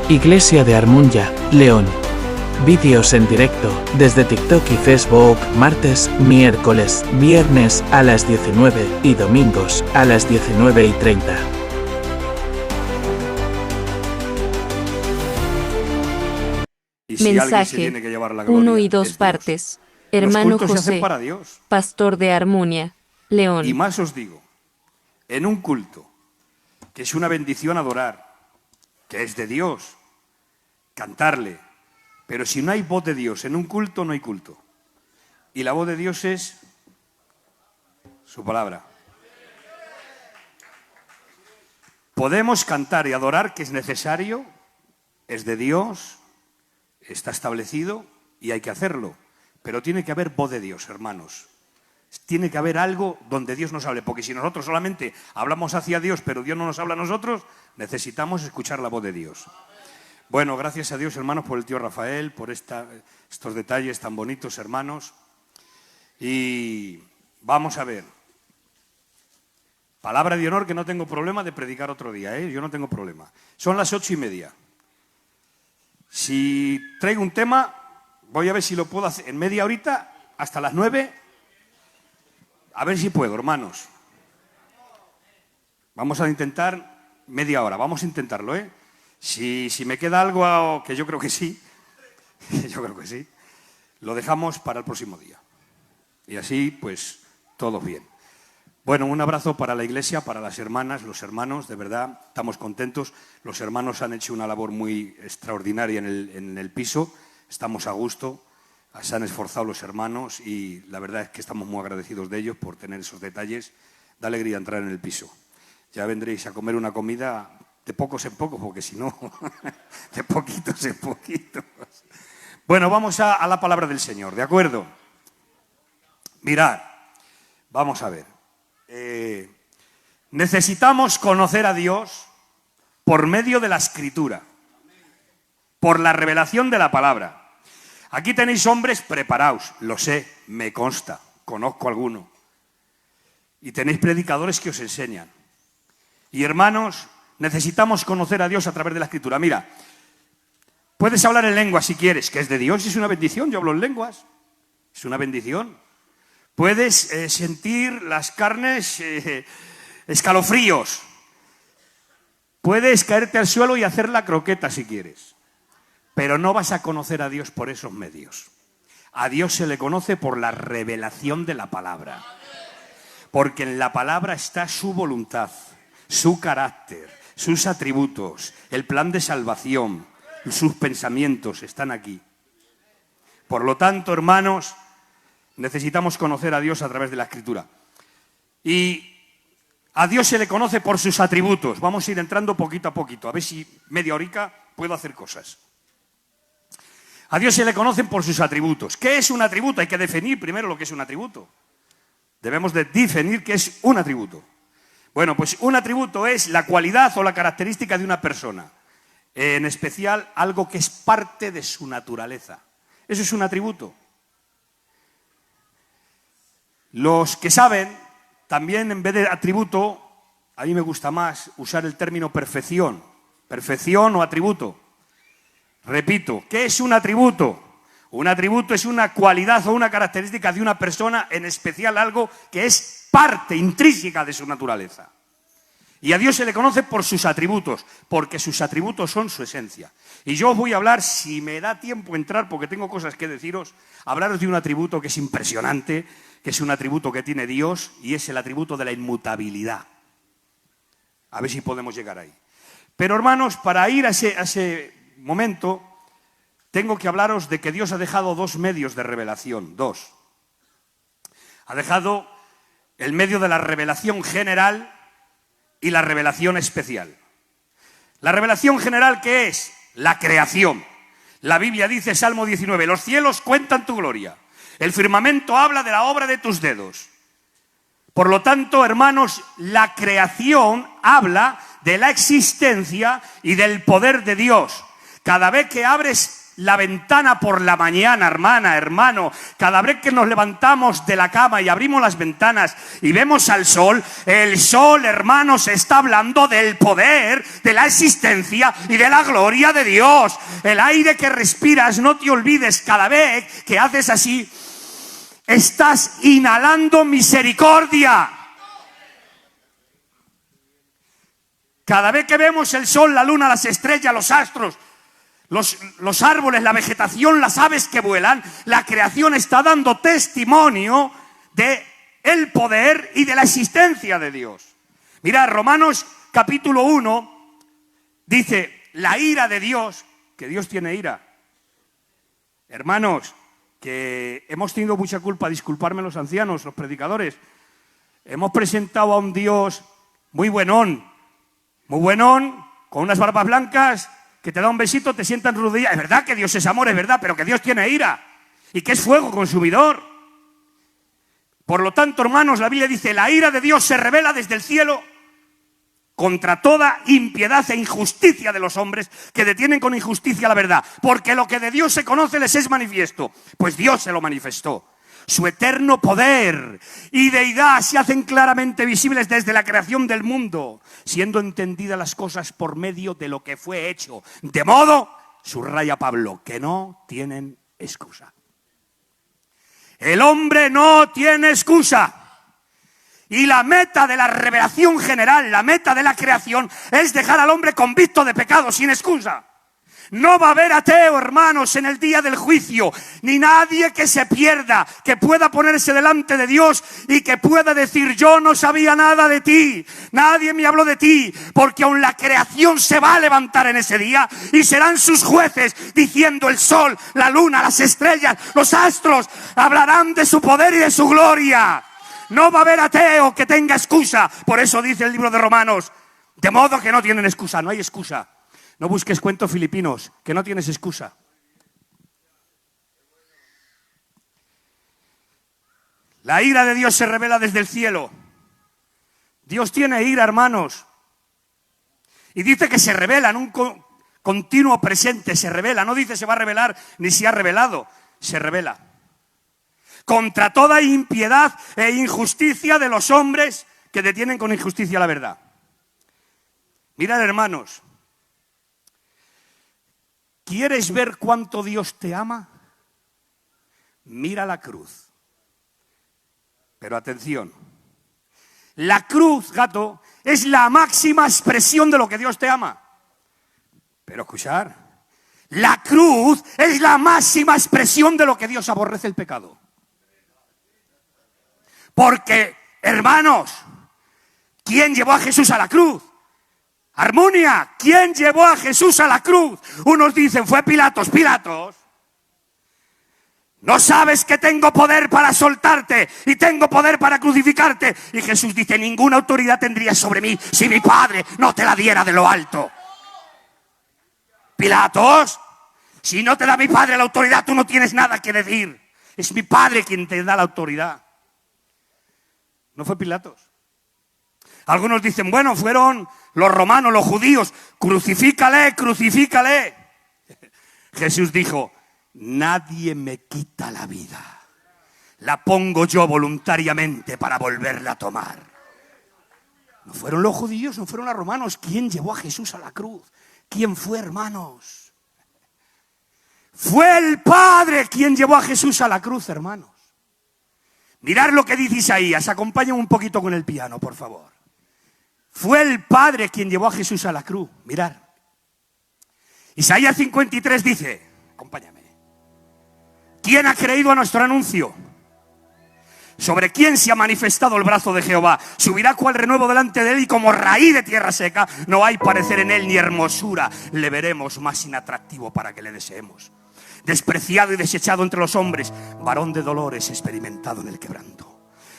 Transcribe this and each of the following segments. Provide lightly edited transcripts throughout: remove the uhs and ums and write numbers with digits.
Iglesia de Armuña, León. Vídeos en directo, desde TikTok y Facebook, martes, miércoles, viernes a las 19 y domingos a las 19:30. Mensaje 1 y 2 partes. Hermano José, pastor de Armuña, León. Y más os digo, en un culto, que es una bendición adorar, que es de Dios, cantarle, pero si no hay voz de Dios en un culto, no hay culto. Y la voz de Dios es su palabra. Podemos cantar y adorar, que es necesario, es de Dios, está establecido y hay que hacerlo. Pero tiene que haber voz de Dios, hermanos. Tiene que haber algo donde Dios nos hable, porque si nosotros solamente hablamos hacia Dios, pero Dios no nos habla a nosotros, necesitamos escuchar la voz de Dios. Bueno, gracias a Dios, hermanos, por el tío Rafael, por estos detalles tan bonitos, hermanos. Y vamos a ver. Palabra de honor, que no tengo problema de predicar otro día, ¿eh? Yo no tengo problema. Son las 8:30. Si traigo un tema, voy a ver si lo puedo hacer en media horita, hasta las 9. A ver si puedo, hermanos. Vamos a intentar media hora, vamos a intentarlo, ¿eh? Si me queda algo, que yo creo que sí, lo dejamos para el próximo día. Y así, pues, todos bien. Bueno, un abrazo para la iglesia, para las hermanas, los hermanos, de verdad, estamos contentos. Los hermanos han hecho una labor muy extraordinaria en el piso, estamos a gusto, se han esforzado los hermanos y la verdad es que estamos muy agradecidos de ellos por tener esos detalles. Da alegría entrar en el piso. Ya vendréis a comer una comida de pocos en pocos, porque si no, de poquitos en poquitos. Bueno, vamos a la palabra del Señor, ¿de acuerdo? Mirad, vamos a ver. Necesitamos conocer a Dios por medio de la Escritura, por la revelación de la palabra. Aquí tenéis hombres preparados, lo sé, me consta, conozco alguno. Y tenéis predicadores que os enseñan. Y hermanos, necesitamos conocer a Dios a través de la Escritura. Mira, puedes hablar en lenguas si quieres, que es de Dios y es una bendición. Yo hablo en lenguas, es una bendición. Puedes sentir las carnes escalofríos. Puedes caerte al suelo y hacer la croqueta si quieres. Pero no vas a conocer a Dios por esos medios. A Dios se le conoce por la revelación de la palabra. Porque en la palabra está su voluntad, su carácter, sus atributos, el plan de salvación, sus pensamientos están aquí. Por lo tanto, hermanos, necesitamos conocer a Dios a través de la Escritura. Y a Dios se le conoce por sus atributos. Vamos a ir entrando poquito a poquito, a ver si media horica puedo hacer cosas. A Dios se le conocen por sus atributos. ¿Qué es un atributo? Hay que definir primero lo que es un atributo. Debemos de definir qué es un atributo. Bueno, pues un atributo es la cualidad o la característica de una persona. En especial, algo que es parte de su naturaleza. Eso es un atributo. Los que saben, también en vez de atributo, a mí me gusta más usar el término perfección. Perfección o atributo. Repito, ¿qué es un atributo? Un atributo es una cualidad o una característica de una persona, en especial algo que es parte intrínseca de su naturaleza. Y a Dios se le conoce por sus atributos, porque sus atributos son su esencia. Y yo os voy a hablar, si me da tiempo entrar, porque tengo cosas que deciros, hablaros de un atributo que es impresionante, que es un atributo que tiene Dios, y es el atributo de la inmutabilidad. A ver si podemos llegar ahí. Pero hermanos, para ir a ese momento, tengo que hablaros de que Dios ha dejado dos medios de revelación, dos. Ha dejado el medio de la revelación general y la revelación especial. La revelación general, ¿qué es? La creación. La Biblia dice, Salmo 19, los cielos cuentan tu gloria, el firmamento habla de la obra de tus dedos. Por lo tanto, hermanos, la creación habla de la existencia y del poder de Dios. Cada vez que abres la ventana por la mañana, hermana, hermano, cada vez que nos levantamos de la cama y abrimos las ventanas y vemos al sol, el sol, hermanos, está hablando del poder, de la existencia y de la gloria de Dios. El aire que respiras, no te olvides, cada vez que haces así, estás inhalando misericordia. Cada vez que vemos el sol, la luna, las estrellas, los astros, los árboles, la vegetación, las aves que vuelan, la creación está dando testimonio de el poder y de la existencia de Dios. Mira, Romanos capítulo 1 dice, la ira de Dios, que Dios tiene ira. Hermanos, que hemos tenido mucha culpa, disculparme los ancianos, los predicadores, hemos presentado a un Dios muy buenón, con unas barbas blancas, que te da un besito, te sienta en rodillas. Es verdad que Dios es amor, es verdad, pero que Dios tiene ira y que es fuego consumidor. Por lo tanto, hermanos, la Biblia dice, la ira de Dios se revela desde el cielo contra toda impiedad e injusticia de los hombres que detienen con injusticia la verdad. Porque lo que de Dios se conoce les es manifiesto, pues Dios se lo manifestó. Su eterno poder y deidad se hacen claramente visibles desde la creación del mundo, siendo entendidas las cosas por medio de lo que fue hecho. De modo, subraya Pablo, que no tienen excusa. El hombre no tiene excusa. Y la meta de la revelación general, la meta de la creación, es dejar al hombre convicto de pecado sin excusa. No va a haber ateo, hermanos, en el día del juicio, ni nadie que se pierda, que pueda ponerse delante de Dios y que pueda decir, yo no sabía nada de ti, nadie me habló de ti, porque aun la creación se va a levantar en ese día y serán sus jueces diciendo, el sol, la luna, las estrellas, los astros, hablarán de su poder y de su gloria. No va a haber ateo que tenga excusa. Por eso dice el libro de Romanos, de modo que no tienen excusa, no hay excusa. No busques cuentos filipinos, que no tienes excusa. La ira de Dios se revela desde el cielo. Dios tiene ira, hermanos. Y dice que se revela en un continuo presente, se revela. No dice se va a revelar ni se ha revelado, se revela. Contra toda impiedad e injusticia de los hombres que detienen con injusticia la verdad. Mirad, hermanos. ¿Quieres ver cuánto Dios te ama? Mira la cruz. Pero atención, la cruz, gato, es la máxima expresión de lo que Dios te ama. Pero escuchar, la cruz es la máxima expresión de lo que Dios aborrece el pecado. Porque, hermanos, ¿quién llevó a Jesús a la cruz? Armunia, ¿quién llevó a Jesús a la cruz? Unos dicen, fue Pilatos. Pilatos, ¿no sabes que tengo poder para soltarte y tengo poder para crucificarte? Y Jesús dice, ninguna autoridad tendrías sobre mí si mi Padre no te la diera de lo alto. Pilatos, si no te da mi Padre la autoridad, tú no tienes nada que decir. Es mi Padre quien te da la autoridad. No fue Pilatos. Algunos dicen, bueno, fueron los romanos, los judíos, crucifícale, crucifícale. Jesús dijo, nadie me quita la vida, la pongo yo voluntariamente para volverla a tomar. No fueron los judíos, no fueron los romanos. ¿Quién llevó a Jesús a la cruz? ¿Quién fue, hermanos? Fue el Padre quien llevó a Jesús a la cruz, hermanos. Mirad lo que dice Isaías, acompáñenme un poquito con el piano, por favor. Fue el Padre quien llevó a Jesús a la cruz. Mirad. Isaías 53 dice, acompáñame. ¿Quién ha creído a nuestro anuncio? ¿Sobre quién se ha manifestado el brazo de Jehová? Subirá cual renuevo delante de él y como raíz de tierra seca. No hay parecer en él ni hermosura. Le veremos más inatractivo para que le deseemos. Despreciado y desechado entre los hombres, varón de dolores, experimentado en el quebranto.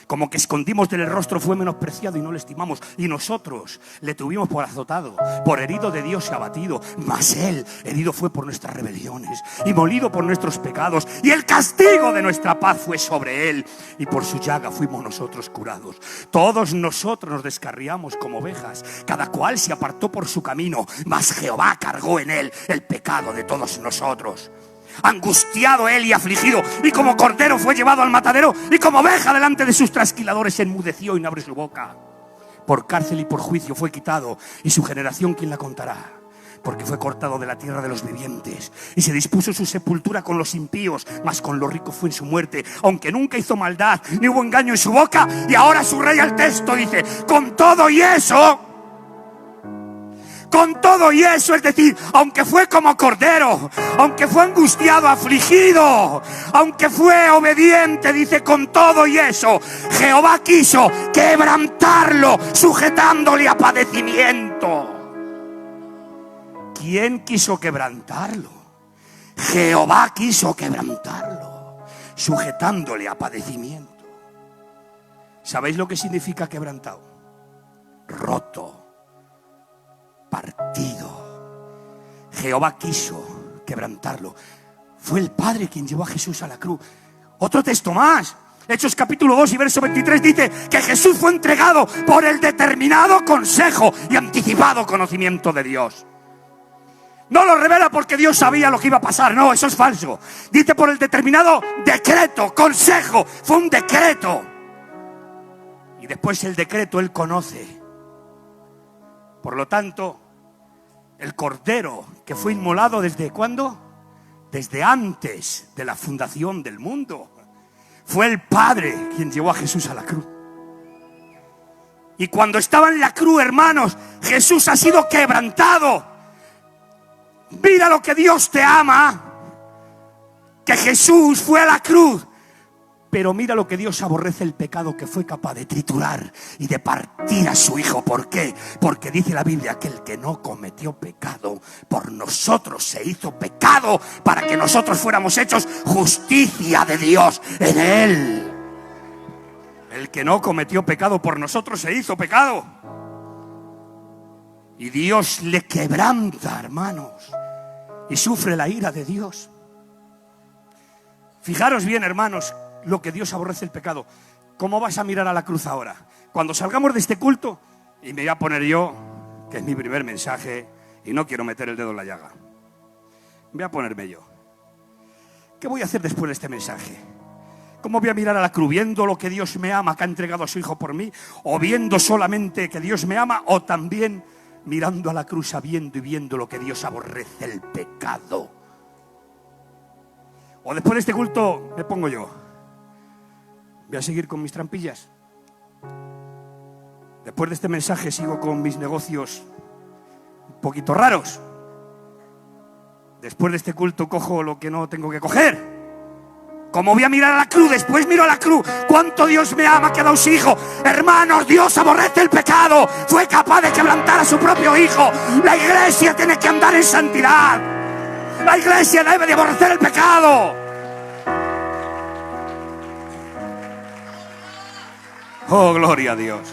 Como que escondimos del rostro, fue menospreciado y no le estimamos. Y nosotros le tuvimos por azotado, por herido de Dios y abatido. Mas Él herido fue por nuestras rebeliones y molido por nuestros pecados. Y el castigo de nuestra paz fue sobre Él. Y por su llaga fuimos nosotros curados. Todos nosotros nos descarriamos como ovejas. Cada cual se apartó por su camino. Mas Jehová cargó en Él el pecado de todos nosotros. Angustiado Él y afligido, y como cordero fue llevado al matadero, y como oveja delante de sus trasquiladores enmudeció y no abrió su boca. Por cárcel y por juicio fue quitado, y su generación ¿quién la contará? Porque fue cortado de la tierra de los vivientes, y se dispuso su sepultura con los impíos, mas con los ricos fue en su muerte, aunque nunca hizo maldad, ni hubo engaño en su boca. Y ahora subraya el texto, dice: con todo y eso, es decir, aunque fue como cordero, aunque fue angustiado, afligido, aunque fue obediente, dice, con todo y eso, Jehová quiso quebrantarlo, sujetándole a padecimiento. ¿Quién quiso quebrantarlo? Jehová quiso quebrantarlo, sujetándole a padecimiento. ¿Sabéis lo que significa quebrantado? Roto, partido. Jehová quiso quebrantarlo. Fue el Padre quien llevó a Jesús a la cruz. Otro texto más, Hechos capítulo 2 y verso 23, dice que Jesús fue entregado por el determinado consejo y anticipado conocimiento de Dios. No lo revela porque Dios sabía lo que iba a pasar, no, eso es falso. Dice por el determinado decreto, consejo, fue un decreto. Y después el decreto Él conoce. Por lo tanto, el cordero que fue inmolado ¿desde cuándo? Desde antes de la fundación del mundo. Fue el Padre quien llevó a Jesús a la cruz. Y cuando estaba en la cruz, hermanos, Jesús ha sido quebrantado. Mira lo que Dios te ama, que Jesús fue a la cruz. Pero mira lo que Dios aborrece, el pecado, que fue capaz de triturar y de partir a su Hijo. ¿Por qué? Porque dice la Biblia que el que no cometió pecado, por nosotros se hizo pecado, para que nosotros fuéramos hechos justicia de Dios en Él. El que no cometió pecado, por nosotros se hizo pecado. Y Dios le quebranta, hermanos, y sufre la ira de Dios. Fijaros bien, hermanos, lo que Dios aborrece, el pecado. ¿Cómo vas a mirar a la cruz ahora? Cuando salgamos de este culto, y me voy a poner yo, que es mi primer mensaje, y no quiero meter el dedo en la llaga, voy a ponerme yo. ¿Qué voy a hacer después de este mensaje? ¿Cómo voy a mirar a la cruz? ¿Viendo lo que Dios me ama, que ha entregado a su Hijo por mí? ¿O viendo solamente que Dios me ama? ¿O también mirando a la cruz, sabiendo y viendo lo que Dios aborrece, el pecado? ¿O después de este culto me pongo yo? ¿Voy a seguir con mis trampillas? Después de este mensaje sigo con mis negocios un poquito raros. Después de este culto cojo lo que no tengo que coger. ¿Cómo voy a mirar a la cruz? Después miro a la cruz. ¿Cuánto Dios me ama, que ha dado su Hijo? Hermanos, Dios aborrece el pecado. Fue capaz de quebrantar a su propio Hijo. La iglesia tiene que andar en santidad. La iglesia debe de aborrecer el pecado. Oh, gloria a Dios.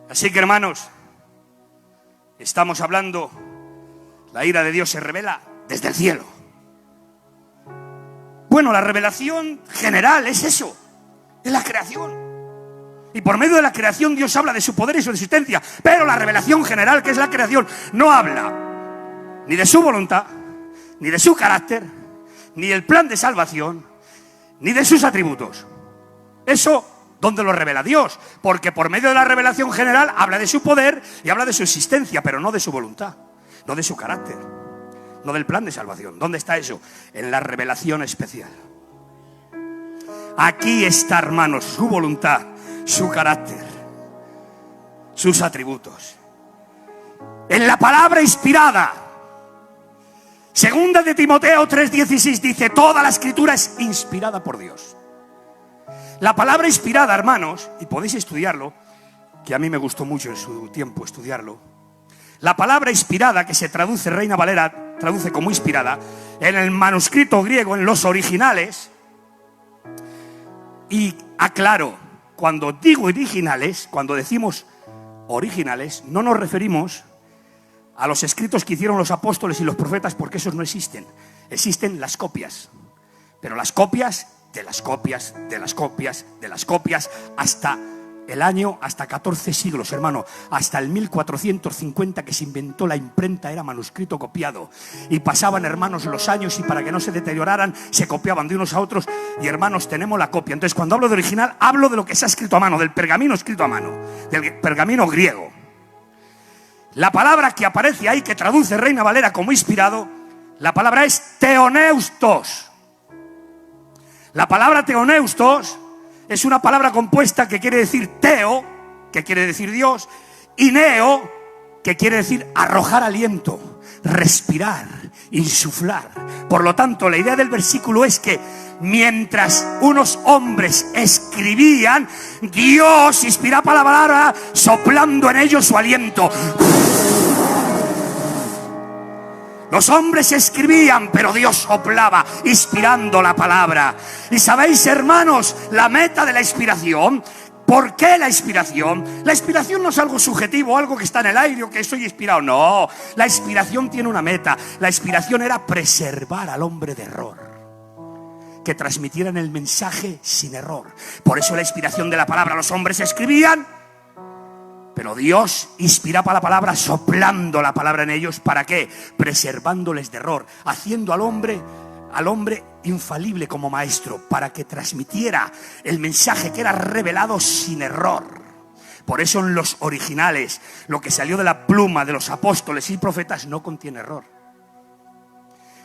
Así que, hermanos, estamos hablando, la ira de Dios se revela desde el cielo. Bueno, la revelación general es eso, es la creación. Y por medio de la creación Dios habla de su poder y su existencia. Pero la revelación general, que es la creación, no habla ni de su voluntad, ni de su carácter, ni del plan de salvación, ni de sus atributos. Eso, ¿dónde lo revela Dios? Porque por medio de la revelación general habla de su poder y habla de su existencia, pero no de su voluntad, no de su carácter, no del plan de salvación. ¿Dónde está eso? En la revelación especial. Aquí está, hermanos, su voluntad, su carácter, sus atributos. En la palabra inspirada. Segunda de Timoteo 3:16 dice: toda la escritura es inspirada por Dios. La palabra inspirada, hermanos, y podéis estudiarlo, que a mí me gustó mucho en su tiempo estudiarlo. La palabra inspirada, que se traduce, Reina Valera traduce como inspirada, en el manuscrito griego, en los originales, Y aclaro, cuando digo originales, cuando decimos originales, no nos referimos a los escritos que hicieron los apóstoles y los profetas, porque esos no existen. Existen las copias, pero las copias de las copias, de las copias, de las copias, hasta el año, hasta 14 siglos, hermano, hasta el 1450 que se inventó la imprenta, era manuscrito copiado. Y pasaban, hermanos, los años y para que no se deterioraran, se copiaban de unos a otros. Y, hermanos, tenemos la copia. Entonces, cuando hablo de original, hablo de lo que se ha escrito a mano, del pergamino escrito a mano, del pergamino griego. La palabra que aparece ahí, que traduce Reina Valera como inspirado, la palabra es teoneustos. La palabra teoneustos es una palabra compuesta que quiere decir teo, que quiere decir Dios, y neo, que quiere decir arrojar aliento, respirar, insuflar. Por lo tanto, la idea del versículo es que mientras unos hombres escribían, Dios inspiraba la palabra soplando en ellos su aliento. Los hombres escribían, pero Dios soplaba, inspirando la palabra. Y sabéis, hermanos, la meta de la inspiración. ¿Por qué la inspiración? La inspiración no es algo subjetivo, algo que está en el aire o que estoy inspirado. No, la inspiración tiene una meta. La inspiración era preservar al hombre de error, que transmitieran el mensaje sin error. Por eso la inspiración de la palabra. Los hombres escribían, pero Dios inspiraba la palabra soplando la palabra en ellos. ¿Para qué? Preservándoles de error, haciendo al hombre infalible como maestro, para que transmitiera el mensaje que era revelado sin error. Por eso en los originales, lo que salió de la pluma de los apóstoles y profetas no contiene error.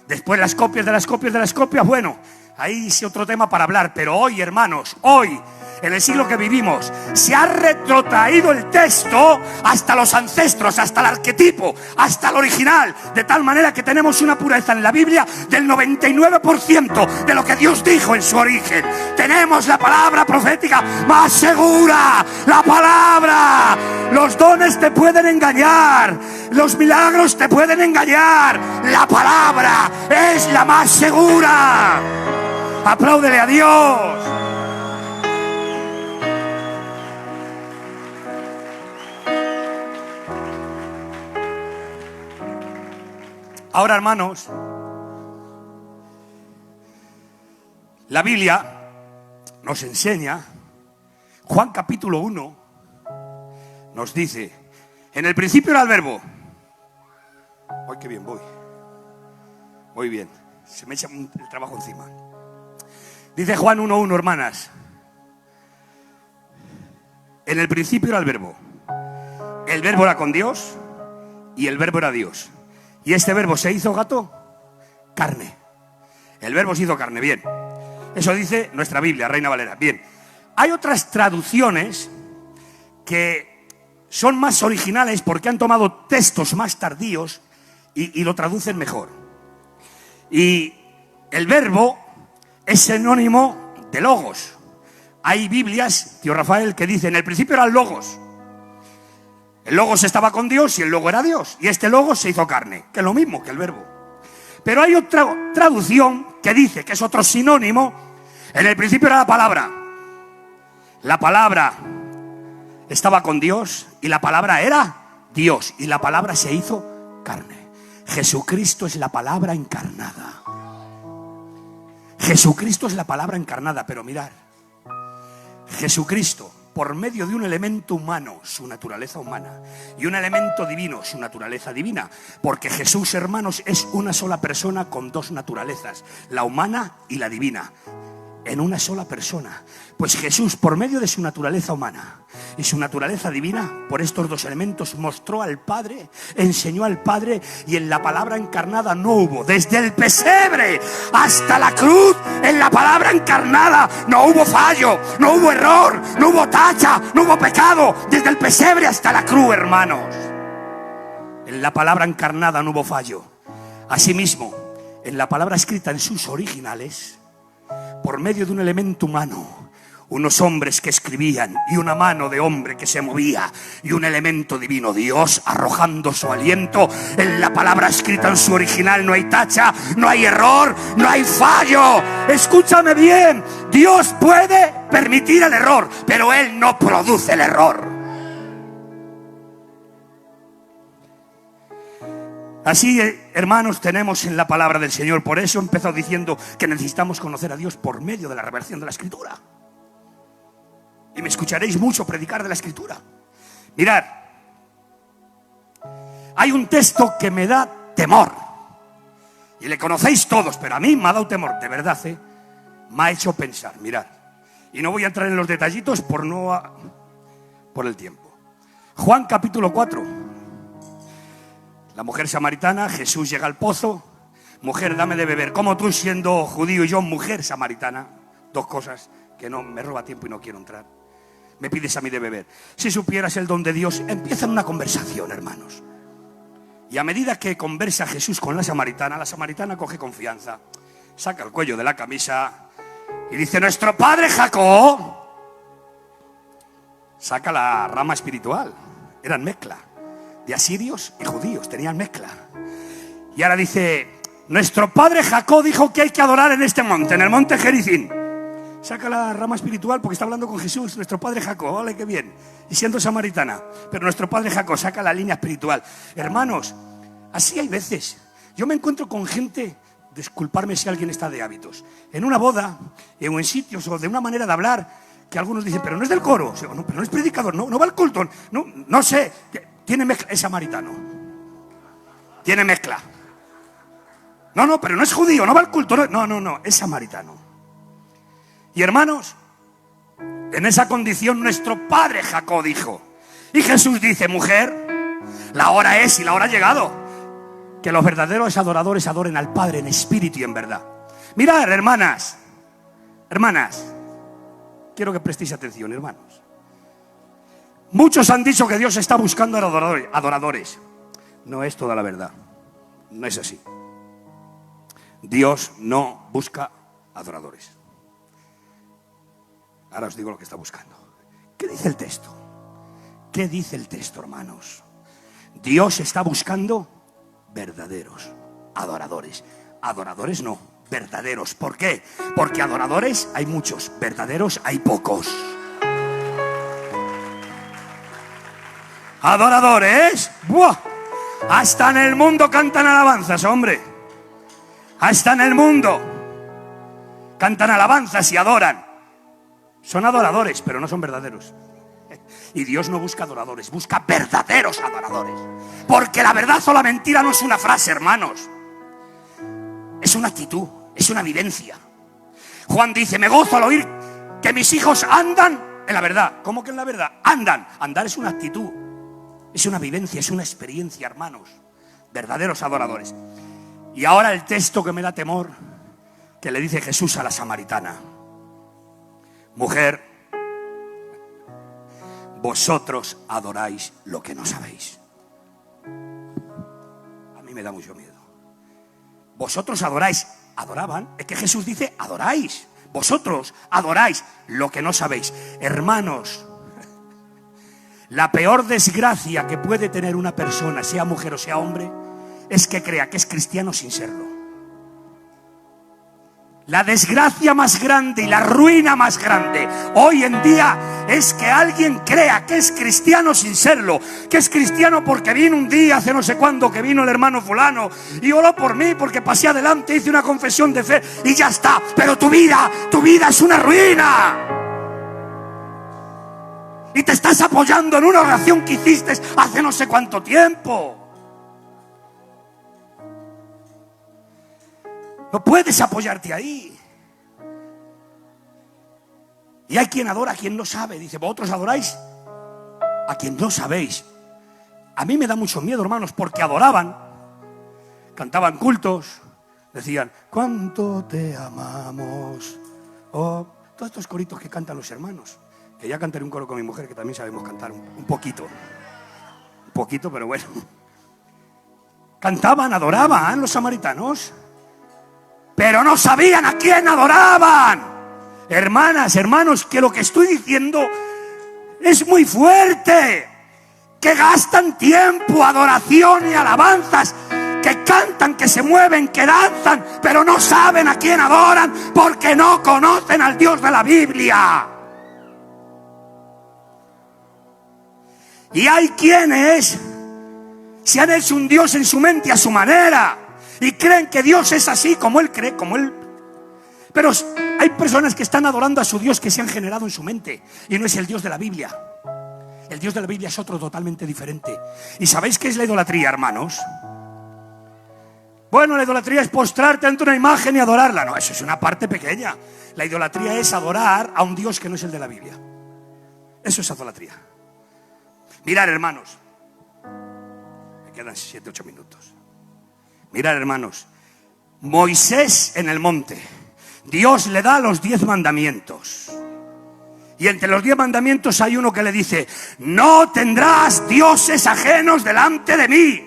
Después las copias de las copias de las copias, bueno, ahí sí otro tema para hablar. Pero hoy, hermanos, hoy, en el siglo que vivimos, se ha retrotraído el texto hasta los ancestros, hasta el arquetipo, hasta el original, de tal manera que tenemos una pureza en la Biblia del 99% de lo que Dios dijo en su origen. Tenemos la palabra profética más segura, la palabra. Los dones te pueden engañar, los milagros te pueden engañar, la palabra es la más segura. Apláudele a Dios. Ahora, hermanos, la Biblia nos enseña, Juan capítulo 1 nos dice, en el principio era el verbo. ¡Ay, qué bien voy! Voy bien, se me echa el trabajo encima. Dice Juan 1:1, hermanas, en el principio era el verbo era con Dios y el verbo era Dios. Y este verbo se hizo gato, carne. El verbo se hizo carne, bien. Eso dice nuestra Biblia, Reina Valera, bien. Hay otras traducciones que son más originales porque han tomado textos más tardíos y lo traducen mejor. Y el verbo es sinónimo de logos. Hay Biblias, tío Rafael, que dicen, en el principio era el logos. El logos estaba con Dios y el logo era Dios. Y este logos se hizo carne, que es lo mismo que el verbo. Pero hay otra traducción que dice, que es otro sinónimo, en el principio era la palabra. La palabra estaba con Dios y la palabra era Dios. Y la palabra se hizo carne. Jesucristo es la palabra encarnada. Jesucristo es la palabra encarnada. Pero mirad, Jesucristo, por medio de un elemento humano, su naturaleza humana, y un elemento divino, su naturaleza divina, porque Jesús, hermanos, es una sola persona con dos naturalezas, la humana y la divina, en una sola persona. Pues Jesús, por medio de su naturaleza humana y su naturaleza divina, por estos dos elementos mostró al Padre, enseñó al Padre, y en la palabra encarnada no hubo, desde el pesebre hasta la cruz, en la palabra encarnada no hubo fallo, no hubo error, no hubo tacha, no hubo pecado, desde el pesebre hasta la cruz, hermanos. En la palabra encarnada no hubo fallo. Asimismo, en la palabra escrita en sus originales, por medio de un elemento humano, unos hombres que escribían y una mano de hombre que se movía y un elemento divino, Dios arrojando su aliento. En la palabra escrita en su original no hay tacha, no hay error, no hay fallo. Escúchame bien, Dios puede permitir el error, pero Él no produce el error. Así, hermanos, tenemos en la palabra del Señor. Por eso he empezado diciendo que necesitamos conocer a Dios por medio de la revelación de la Escritura. Y me escucharéis mucho predicar de la Escritura. Mirad, hay un texto que me da temor. Y le conocéis todos, pero a mí me ha dado temor, de verdad, me ha hecho pensar. Mirad, y no voy a entrar en los detallitos por el tiempo. Juan capítulo 4. La mujer samaritana, Jesús llega al pozo. Mujer, dame de beber. Como tú, siendo judío, y yo, mujer samaritana. Dos cosas que no me roba tiempo y no quiero entrar. Me pides a mí de beber. Si supieras el don de Dios, empieza una conversación, hermanos. Y a medida que conversa Jesús con la samaritana coge confianza, saca el cuello de la camisa y dice: nuestro padre Jacob. Saca la rama espiritual. Eran mezcla de asirios y judíos, tenían mezcla. Y ahora dice: nuestro padre Jacob dijo que hay que adorar en este monte, en el monte Gerizim. Saca la rama espiritual porque está hablando con Jesús, nuestro padre Jacob, vale, qué bien. Y siendo samaritana, pero nuestro padre Jacob saca la línea espiritual. Hermanos, así hay veces. Yo me encuentro con gente, disculparme si alguien está de hábitos, en una boda o en sitios o de una manera de hablar, que algunos dicen: pero no es del coro, no, pero no es predicador, no va al culto, no sé, tiene mezcla, es samaritano, tiene mezcla. No, pero no es judío, no va al culto, no, es samaritano. Y hermanos, en esa condición nuestro padre Jacob dijo. Y Jesús dice: mujer, la hora es y la hora ha llegado, que los verdaderos adoradores adoren al Padre en espíritu y en verdad. Mirad, hermanas, quiero que prestéis atención, hermanos. Muchos han dicho que Dios está buscando adoradores. No es toda la verdad, no es así. Dios no busca adoradores. Ahora os digo lo que está buscando. ¿Qué dice el texto? ¿Qué dice el texto, hermanos? Dios está buscando verdaderos adoradores. Adoradores no, verdaderos. ¿Por qué? Porque adoradores hay muchos, verdaderos hay pocos. Adoradores, ¡buah! Hasta en el mundo cantan alabanzas, hombre. Hasta en el mundo cantan alabanzas y adoran. Son adoradores, pero no son verdaderos. Y Dios no busca adoradores, busca verdaderos adoradores. Porque la verdad o la mentira no es una frase, hermanos. Es una actitud, es una vivencia. Juan dice: me gozo al oír que mis hijos andan en la verdad. ¿Cómo que en la verdad? Andan. Andar es una actitud, es una vivencia, es una experiencia, hermanos. Verdaderos adoradores. Y ahora el texto que me da temor, que le dice Jesús a la samaritana: mujer, vosotros adoráis lo que no sabéis. A mí me da mucho miedo. Vosotros adoráis, adoraban, es que Jesús dice: adoráis, vosotros adoráis lo que no sabéis. Hermanos, la peor desgracia que puede tener una persona, sea mujer o sea hombre, es que crea que es cristiano sin serlo. La desgracia más grande y la ruina más grande hoy en día es que alguien crea que es cristiano sin serlo, que es cristiano porque vino un día hace no sé cuándo, que vino el hermano fulano y oró por mí porque pasé adelante, hice una confesión de fe y ya está. Pero tu vida es una ruina. Y te estás apoyando en una oración que hiciste hace no sé cuánto tiempo. No puedes apoyarte ahí. Y hay quien adora a quien no sabe. Dice: vosotros adoráis a quien no sabéis. A mí me da mucho miedo, hermanos, porque adoraban, cantaban cultos, decían: cuánto te amamos. Oh, todos estos coritos que cantan los hermanos. Que ya cantaré un coro con mi mujer, que también sabemos cantar un poquito. Un poquito, pero bueno. Cantaban, adoraban los samaritanos, pero no sabían a quién adoraban. Hermanas, hermanos, que lo que estoy diciendo es muy fuerte. Que gastan tiempo, adoración y alabanzas, que cantan, que se mueven, que danzan, pero no saben a quién adoran porque no conocen al Dios de la Biblia. Y hay quienes se han hecho un Dios en su mente a su manera y creen que Dios es así como Él cree, como Él. Pero hay personas que están adorando a su Dios que se han generado en su mente y no es el Dios de la Biblia. El Dios de la Biblia es otro totalmente diferente. ¿Y sabéis qué es la idolatría, hermanos? Bueno, la idolatría es postrarte ante una imagen y adorarla. No, eso es una parte pequeña. La idolatría es adorar a un Dios que no es el de la Biblia. Eso es idolatría. Mirad, hermanos. Me quedan 7, 8 minutos. Mirad, hermanos. Moisés en el monte. Dios le da los 10 mandamientos. Y entre los 10 mandamientos hay uno que le dice: no tendrás dioses ajenos delante de mí.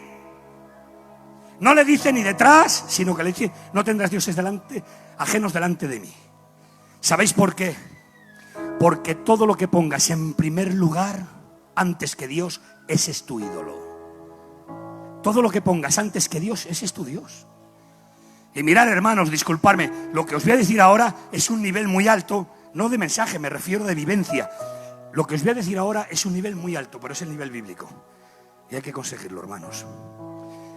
No le dice ni detrás, sino que le dice: no tendrás dioses ajenos delante de mí. ¿Sabéis por qué? Porque todo lo que pongas en primer lugar, antes que Dios, ese es tu ídolo. Todo lo que pongas antes que Dios, ese es tu Dios. Y mirad, hermanos, disculpadme, lo que os voy a decir ahora es un nivel muy alto. No de mensaje, me refiero de vivencia. Lo que os voy a decir ahora es un nivel muy alto, pero es el nivel bíblico. Y hay que conseguirlo, hermanos.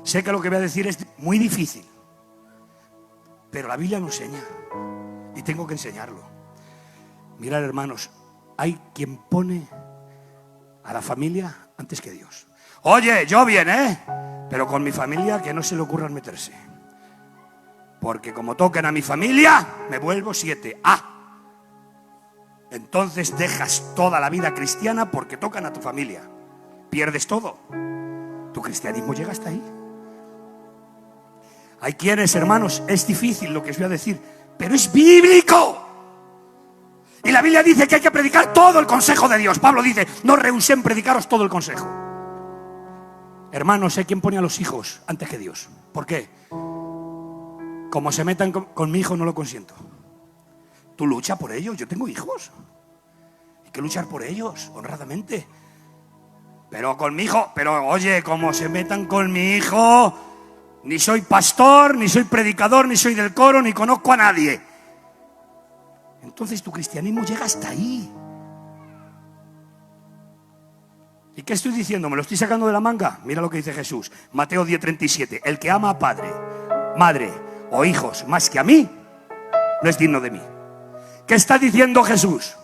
Sé que lo que voy a decir es muy difícil, pero la Biblia nos enseña. Y tengo que enseñarlo. Mirad, hermanos, hay quien pone a la familia antes que Dios. Oye, yo bien, pero con mi familia que no se le ocurran meterse. Porque como toquen a mi familia, me vuelvo 7. Entonces dejas toda la vida cristiana porque tocan a tu familia. Pierdes todo. Tu cristianismo llega hasta ahí. Hay quienes, hermanos, es difícil lo que os voy a decir, pero es bíblico. Y la Biblia dice que hay que predicar todo el consejo de Dios. Pablo dice: no rehusé en predicaros todo el consejo. Hermanos, hay quien pone a los hijos antes que Dios. ¿Por qué? Como se metan con mi hijo, no lo consiento. Tú lucha por ellos, yo tengo hijos. Hay que luchar por ellos, honradamente. Pero con mi hijo, pero oye, como se metan con mi hijo, ni soy pastor, ni soy predicador, ni soy del coro, ni conozco a nadie. Entonces tu cristianismo llega hasta ahí. ¿Y qué estoy diciendo? ¿Me lo estoy sacando de la manga? Mira lo que dice Jesús, Mateo 10:37. El que ama a padre, madre o hijos más que a mí, no es digno de mí. ¿Qué está diciendo Jesús?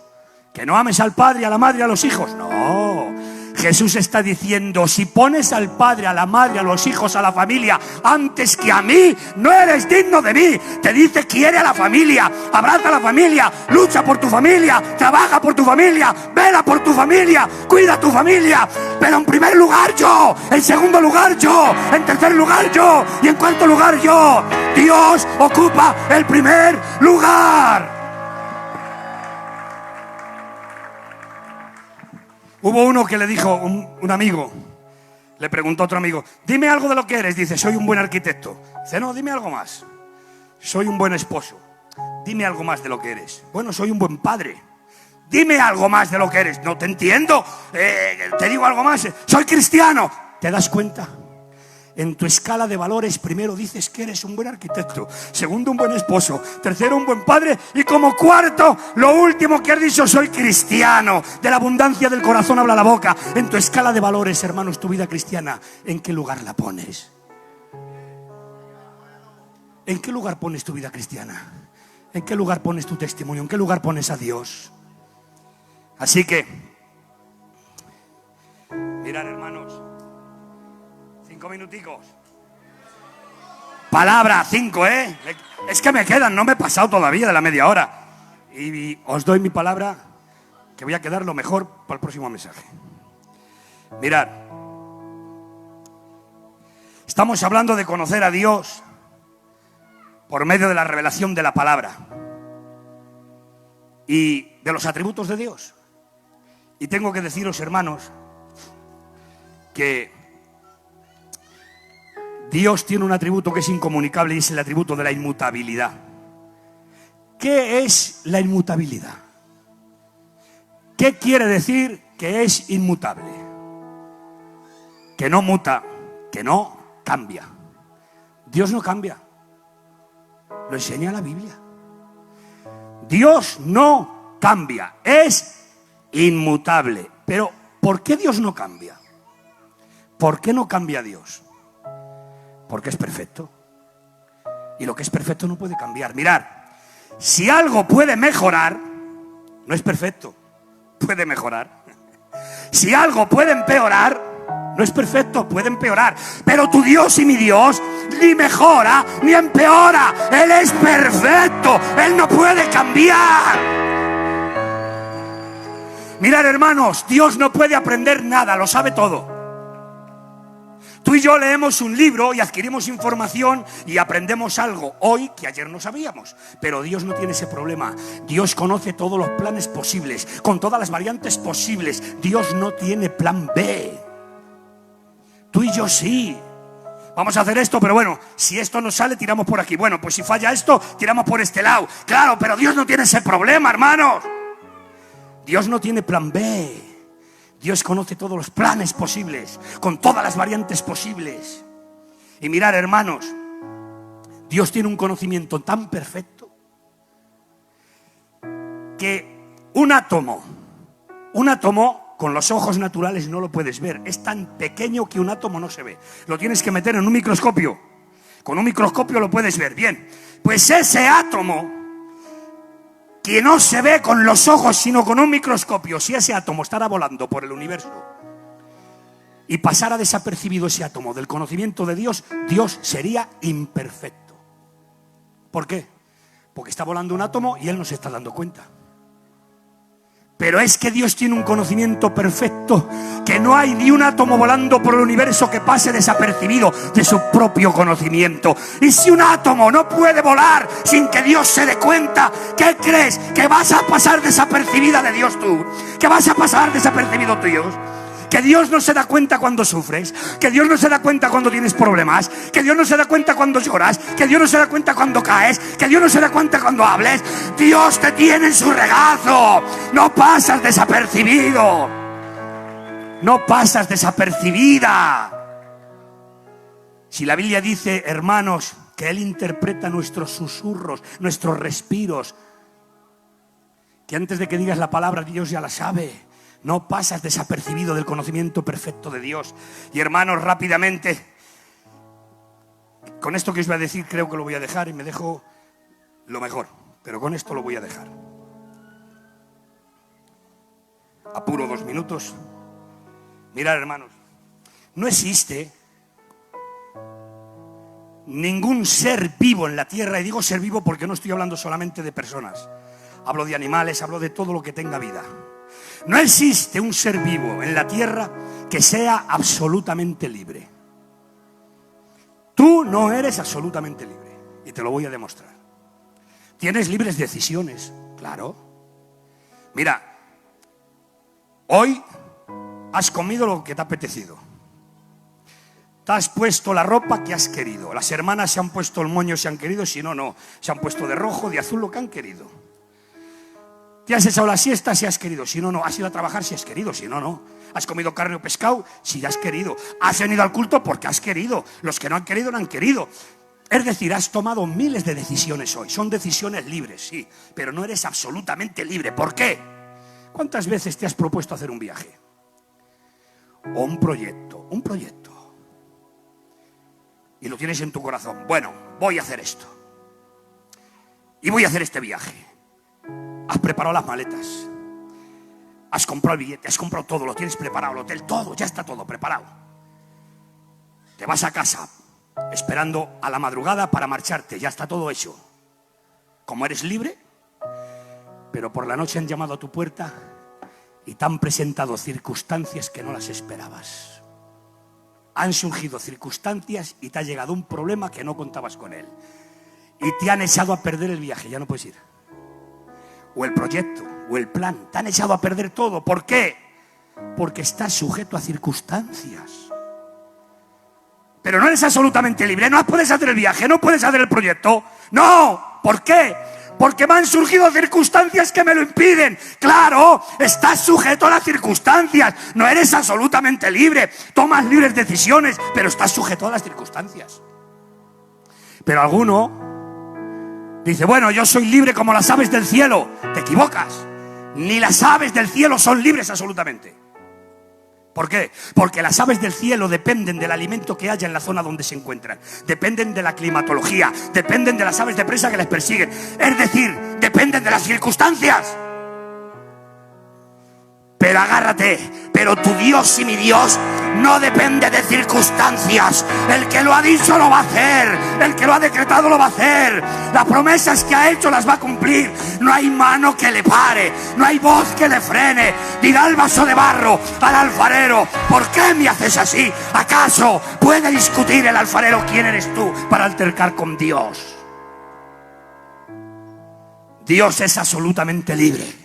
¿Que no ames al padre, a la madre, a los hijos? No. Jesús está diciendo: si pones al padre, a la madre, a los hijos, a la familia antes que a mí, no eres digno de mí. Te dice: quiere a la familia, abraza a la familia, lucha por tu familia, trabaja por tu familia, vela por tu familia, cuida a tu familia. Pero en primer lugar yo, en segundo lugar yo, en tercer lugar yo y en cuarto lugar yo. Dios ocupa el primer lugar. Hubo uno que le dijo, un amigo, le preguntó a otro amigo: dime algo de lo que eres. Dice: soy un buen arquitecto. Dice: no, dime algo más. Soy un buen esposo. Dime algo más de lo que eres. Bueno, soy un buen padre. Dime algo más de lo que eres. No te entiendo. Te digo algo más. Soy cristiano. ¿Te das cuenta? En tu escala de valores, primero dices que eres un buen arquitecto, segundo un buen esposo, tercero un buen padre y como cuarto, lo último que has dicho: soy cristiano. De la abundancia del corazón habla la boca. En tu escala de valores, hermanos, tu vida cristiana, ¿en qué lugar la pones? ¿En qué lugar pones tu vida cristiana? ¿En qué lugar pones tu testimonio? ¿En qué lugar pones a Dios? Así que, mirad, hermanos, 5 minuticos. Palabra, 5, Es que me quedan, no me he pasado todavía de la media hora. Y os doy mi palabra que voy a quedar lo mejor para el próximo mensaje. Mirad, estamos hablando de conocer a Dios por medio de la revelación de la palabra y de los atributos de Dios. Y tengo que deciros, hermanos, que Dios tiene un atributo que es incomunicable y es el atributo de la inmutabilidad. ¿qué es la inmutabilidad? ¿Qué quiere decir que es inmutable? Que no muta, que no cambia. Dios no cambia. Lo enseña la Biblia. Dios no cambia, es inmutable. Pero, ¿por qué Dios no cambia? ¿Por qué no cambia Dios? Porque es perfecto. Y lo que es perfecto no puede cambiar. Mirad, si algo puede mejorar, no es perfecto, puede mejorar. Si algo puede empeorar, no es perfecto, puede empeorar. Pero tu Dios y mi Dios ni mejora ni empeora. Él es perfecto, Él no puede cambiar. Mirad, hermanos, Dios no puede aprender nada, lo sabe todo. Tú y yo leemos un libro y adquirimos información y aprendemos algo hoy que ayer no sabíamos. Pero Dios no tiene ese problema. Dios conoce todos los planes posibles, con todas las variantes posibles. Dios no tiene plan B. Tú y yo sí. Vamos a hacer esto, pero bueno, si esto no sale, tiramos por aquí. Bueno, pues si falla esto, tiramos por este lado. Claro, pero Dios no tiene ese problema, hermanos. Dios no tiene plan B. Dios conoce todos los planes posibles, con todas las variantes posibles. Y mirad, hermanos, Dios tiene un conocimiento tan perfecto que un átomo con los ojos naturales no lo puedes ver. Es tan pequeño que un átomo no se ve. Lo tienes que meter en un microscopio. Con un microscopio lo puedes ver. Bien, pues ese átomo que no se ve con los ojos sino con un microscopio, si ese átomo estará volando por el universo y pasara desapercibido ese átomo del conocimiento de Dios, Dios sería imperfecto. ¿Por qué? Porque está volando un átomo y Él no se está dando cuenta. Pero es que Dios tiene un conocimiento perfecto, que no hay ni un átomo volando por el universo que pase desapercibido de su propio conocimiento. Y si un átomo no puede volar sin que Dios se dé cuenta, ¿qué crees? ¿Que vas a pasar desapercibida de Dios tú? ¿Que vas a pasar desapercibido tú, Dios? Que Dios no se da cuenta cuando sufres, que Dios no se da cuenta cuando tienes problemas, que Dios no se da cuenta cuando lloras, que Dios no se da cuenta cuando caes, que Dios no se da cuenta cuando hables. Dios te tiene en su regazo. No pasas desapercibido. No pasas desapercibida. Si la Biblia dice, hermanos, que Él interpreta nuestros susurros, nuestros respiros, que antes de que digas la palabra Dios ya la sabe. No pasas desapercibido del conocimiento perfecto de Dios. Y hermanos, rápidamente, con esto que os voy a decir creo que lo voy a dejar y me dejo lo mejor, pero con esto lo voy a dejar. Apuro 2 minutos. Mirad, hermanos, no existe ningún ser vivo en la tierra, y digo ser vivo porque no estoy hablando solamente de personas. Hablo de animales, hablo de todo lo que tenga vida. No existe un ser vivo en la tierra que sea absolutamente libre. Tú no eres absolutamente libre y te lo voy a demostrar. Tienes libres decisiones, claro. Mira, hoy has comido lo que te ha apetecido. Te has puesto la ropa que has querido. Las hermanas se han puesto el moño si han querido, si no, no. Se han puesto de rojo, de azul, lo que han querido. Te has echado la siesta si has querido, si no, no. Has ido a trabajar si has querido, si no, no. Has comido carne o pescado si has querido. Has venido al culto porque has querido. Los que no han querido, no han querido. Es decir, has tomado miles de decisiones hoy. Son decisiones libres, sí, pero no eres absolutamente libre. ¿Por qué? ¿Cuántas veces te has propuesto hacer un viaje? O un proyecto. Y lo tienes en tu corazón. Bueno, voy a hacer esto. Y voy a hacer este viaje. Has preparado las maletas, has comprado el billete, has comprado todo, lo tienes preparado, el hotel, todo, ya está todo preparado. Te vas a casa esperando a la madrugada para marcharte, ya está todo hecho. Como eres libre, pero por la noche han llamado a tu puerta y te han presentado circunstancias que no las esperabas. Han surgido circunstancias y te ha llegado un problema que no contabas con él. Y te han echado a perder el viaje, ya no puedes ir. O el proyecto, o el plan, te han echado a perder todo. ¿Por qué? Porque estás sujeto a circunstancias. Pero no eres absolutamente libre, no puedes hacer el viaje, no puedes hacer el proyecto. No, ¿por qué? porque me han surgido circunstancias que me lo impiden. Claro, estás sujeto a las circunstancias, no eres absolutamente libre, tomas libres decisiones, pero estás sujeto a las circunstancias. Pero alguno dice, bueno, yo soy libre como las aves del cielo. Te equivocas, ni las aves del cielo son libres absolutamente. ¿Por qué? Porque las aves del cielo dependen del alimento que haya en la zona donde se encuentran, dependen de la climatología, dependen de las aves de presa que les persiguen, es decir, dependen de las circunstancias. Pero agárrate, pero tu Dios y mi Dios no depende de circunstancias. El que lo ha dicho lo va a hacer, el que lo ha decretado lo va a hacer. Las promesas que ha hecho las va a cumplir. No hay mano que le pare, no hay voz que le frene. Dirá el vaso de barro al alfarero, ¿por qué me haces así? ¿Acaso puede discutir el alfarero quién eres tú para altercar con Dios? Dios es absolutamente libre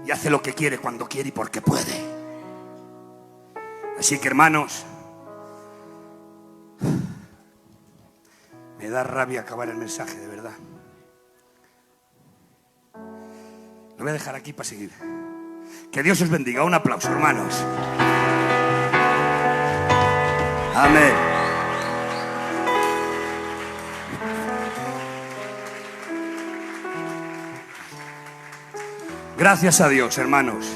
y hace lo que quiere, cuando quiere y porque puede. Así que, hermanos, me da rabia acabar el mensaje, de verdad. Lo voy a dejar aquí para seguir. Que Dios os bendiga. Un aplauso, hermanos. Amén. Gracias a Dios, hermanos.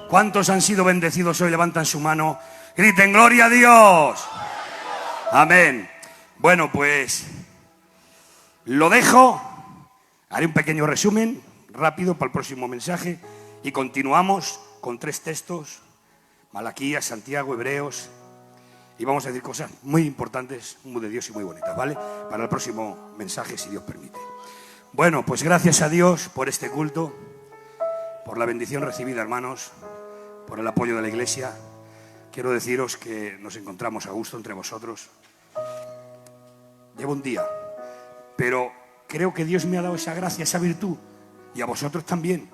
¿Cuántos han sido bendecidos hoy? Levantan su mano. Griten, gloria a Dios. Amén. Bueno, pues lo dejo. Haré un pequeño resumen rápido para el próximo mensaje y continuamos con 3 textos: Malaquías, Santiago, Hebreos, y vamos a decir cosas muy importantes, muy de Dios y muy bonitas, ¿vale? Para el próximo mensaje, si Dios permite. Bueno, pues gracias a Dios por este culto, por la bendición recibida, hermanos, por el apoyo de la iglesia. Quiero deciros que nos encontramos a gusto entre vosotros. Llevo un día, pero creo que Dios me ha dado esa gracia, esa virtud, y a vosotros también,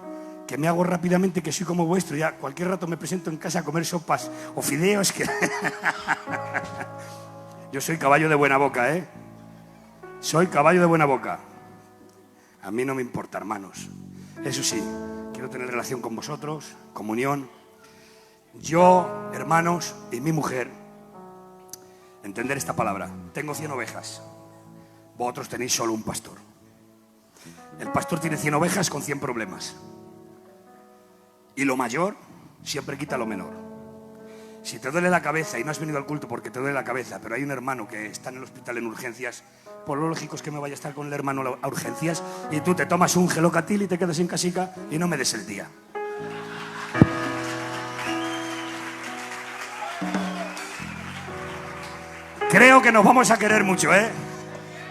que me hago rápidamente, que soy como vuestro. Ya cualquier rato me presento en casa a comer sopas o fideos, que yo soy caballo de buena boca, ¿eh? Soy caballo de buena boca. A mí no me importa, hermanos. Eso sí, quiero tener relación con vosotros, comunión. Yo, hermanos, y mi mujer, entender esta palabra. Tengo 100 ovejas. Vosotros tenéis solo un pastor. El pastor tiene 100 ovejas con 100 problemas. Y lo mayor siempre quita lo menor. Si te duele la cabeza y no has venido al culto porque te duele la cabeza, pero hay un hermano que está en el hospital en urgencias, por lo lógico es que me vaya a estar con el hermano a urgencias y tú te tomas un gelocatil y te quedas en casica y no me des el día. Creo que nos vamos a querer mucho, ¿eh?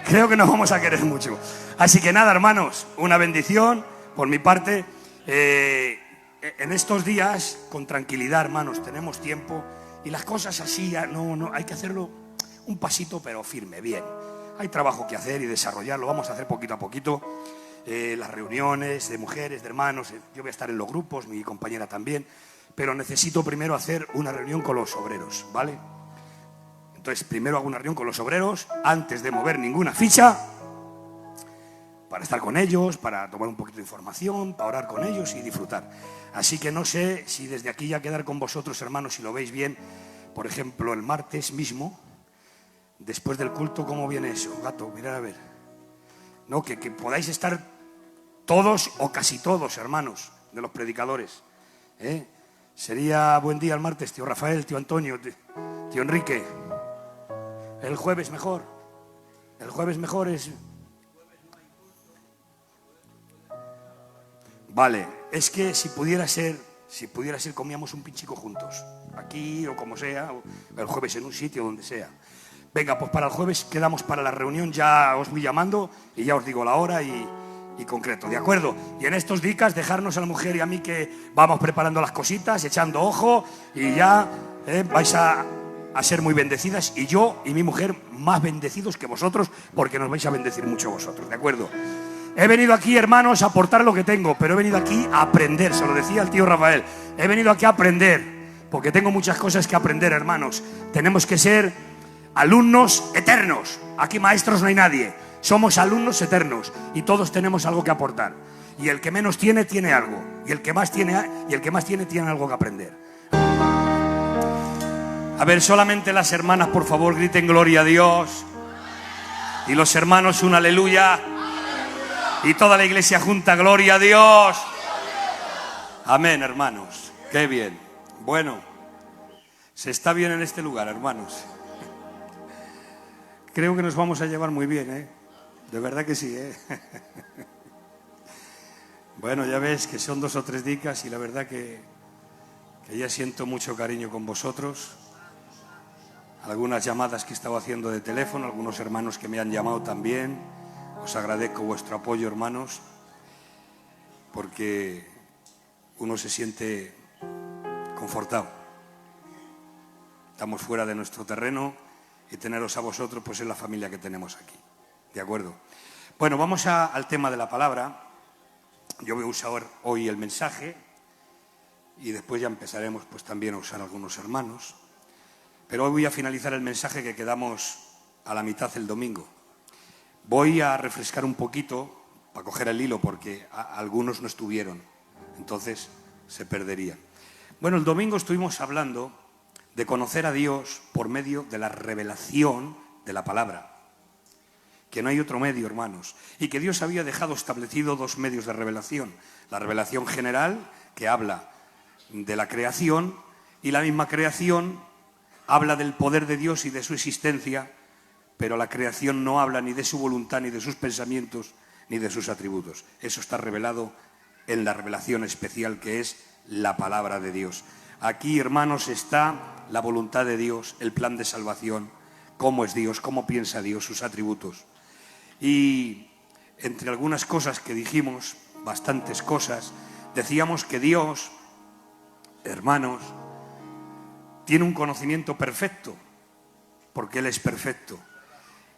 Creo que nos vamos a querer mucho. Así que nada, hermanos, una bendición por mi parte. En estos días, con tranquilidad, hermanos, tenemos tiempo y las cosas así, ya no hay que hacerlo un pasito, pero firme, bien. Hay trabajo que hacer y desarrollarlo, vamos a hacer poquito a poquito. Las reuniones de mujeres, de hermanos, yo voy a estar en los grupos, mi compañera también, pero necesito primero hacer una reunión con los obreros, ¿vale? Entonces, primero hago una reunión con los obreros antes de mover ninguna ficha, para estar con ellos, para tomar un poquito de información, para orar con ellos y disfrutar. Así que no sé si desde aquí ya quedar con vosotros, hermanos, si lo veis bien, por ejemplo, el martes mismo, después del culto, ¿cómo viene eso? Gato, mirad a ver. No, que podáis estar todos o casi todos, hermanos, de los predicadores. Sería buen día el martes, tío Rafael, tío Antonio, tío Enrique. El jueves mejor. El jueves mejor es... Vale, es que si pudiera ser, comíamos un pinchico juntos. Aquí o como sea, o el jueves en un sitio, donde sea. Venga, pues para el jueves quedamos para la reunión, ya os voy llamando y ya os digo la hora y concreto, ¿de acuerdo? Y en estos días dejarnos a la mujer y a mí que vamos preparando las cositas, echando ojo y ya vais a ser muy bendecidas, y yo y mi mujer más bendecidos que vosotros, porque nos vais a bendecir mucho vosotros, ¿de acuerdo? He venido aquí, hermanos, a aportar lo que tengo, pero he venido aquí a aprender, se lo decía el tío Rafael, he venido aquí a aprender, porque tengo muchas cosas que aprender, hermanos. Tenemos que ser alumnos eternos. Aquí maestros no hay nadie. Somos alumnos eternos y todos tenemos algo que aportar. Y el que menos tiene, tiene algo. Y el que más tiene, tiene algo que aprender. A ver, solamente las hermanas, por favor, griten gloria a Dios. Y los hermanos, un aleluya. Y toda la iglesia junta, gloria a Dios. Amén, hermanos. Qué bien. Bueno, se está bien en este lugar, hermanos. Creo que nos vamos a llevar muy bien, ¿eh? De verdad que sí, ¿eh? Bueno, ya ves que son 2 o 3 dicas y la verdad que ya siento mucho cariño con vosotros. Algunas llamadas que he estado haciendo de teléfono, algunos hermanos que me han llamado también. Os agradezco vuestro apoyo, hermanos, porque uno se siente confortado. Estamos fuera de nuestro terreno y teneros a vosotros pues es la familia que tenemos aquí. ¿De acuerdo? Bueno, vamos al tema de la palabra. Yo voy a usar hoy el mensaje y después ya empezaremos pues también a usar algunos hermanos. Pero hoy voy a finalizar el mensaje que quedamos a la mitad el domingo. Voy a refrescar un poquito para coger el hilo porque algunos no estuvieron, entonces se perdería. Bueno, el domingo estuvimos hablando de conocer a Dios por medio de la revelación de la palabra. Que no hay otro medio, hermanos, y que Dios había dejado establecido 2 medios de revelación. La revelación general, que habla de la creación, y la misma creación habla del poder de Dios y de su existencia, pero la creación no habla ni de su voluntad, ni de sus pensamientos, ni de sus atributos. Eso está revelado en la revelación especial que es la palabra de Dios. Aquí, hermanos, está la voluntad de Dios, el plan de salvación, cómo es Dios, cómo piensa Dios, sus atributos. Y entre algunas cosas que dijimos, bastantes cosas, decíamos que Dios, hermanos, tiene un conocimiento perfecto, porque Él es perfecto.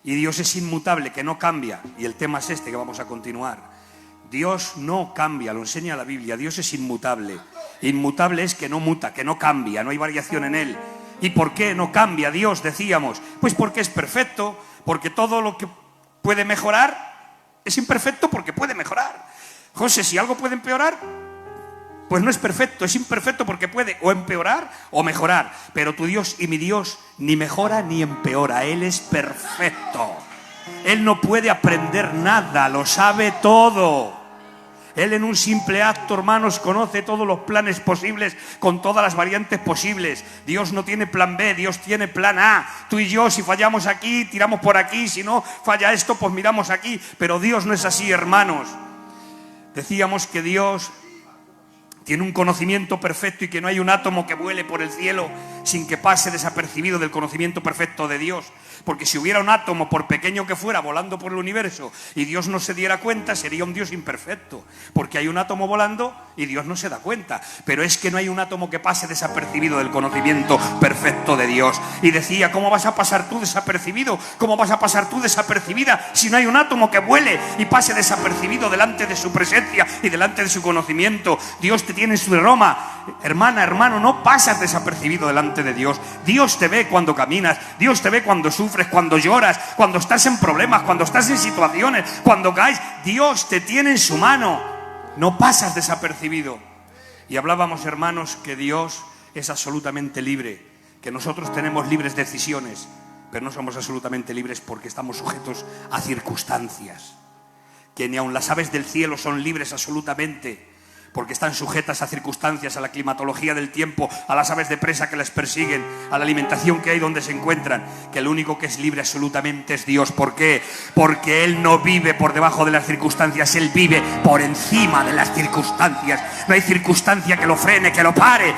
Y Dios es inmutable, que no cambia. Y el tema es este que vamos a continuar. Dios no cambia, lo enseña la Biblia. Dios es inmutable. Inmutable es que no muta, que no cambia, no hay variación en Él. ¿Y por qué no cambia Dios? Decíamos, pues porque es perfecto, porque todo lo que puede mejorar es imperfecto porque puede mejorar. José, si algo puede empeorar, pues no es perfecto, es imperfecto porque puede o empeorar o mejorar. Pero tu Dios y mi Dios ni mejora ni empeora, Él es perfecto. Él no puede aprender nada, lo sabe todo. Él en un simple acto, hermanos, conoce todos los planes posibles con todas las variantes posibles. Dios no tiene plan B, Dios tiene plan A. Tú y yo, si fallamos aquí, tiramos por aquí. Si no falla esto, pues miramos aquí. Pero Dios no es así, hermanos. Decíamos que Dios tiene un conocimiento perfecto y que no hay un átomo que vuele por el cielo sin que pase desapercibido del conocimiento perfecto de Dios. Porque si hubiera un átomo, por pequeño que fuera, volando por el universo y Dios no se diera cuenta, sería un Dios imperfecto. Porque hay un átomo volando y Dios no se da cuenta. Pero es que no hay un átomo que pase desapercibido del conocimiento perfecto de Dios. Y decía, ¿cómo vas a pasar tú desapercibido? ¿Cómo vas a pasar tú desapercibida si no hay un átomo que vuele y pase desapercibido delante de su presencia y delante de su conocimiento? Dios te tiene en su Roma. Hermana, hermano, no pasas desapercibido delante de Dios. Dios te ve cuando caminas, Dios te ve cuando sufres, cuando lloras, cuando estás en problemas, cuando estás en situaciones, cuando caes. Dios te tiene en su mano. No pasas desapercibido. Y hablábamos, hermanos, que Dios es absolutamente libre, que nosotros tenemos libres decisiones, pero no somos absolutamente libres porque estamos sujetos a circunstancias, que ni aun las aves del cielo son libres absolutamente, porque están sujetas a circunstancias, a la climatología del tiempo, a las aves de presa que les persiguen, a la alimentación que hay donde se encuentran, que el único que es libre absolutamente es Dios. ¿Por qué? Porque Él no vive por debajo de las circunstancias, Él vive por encima de las circunstancias. No hay circunstancia que lo frene, que lo pare.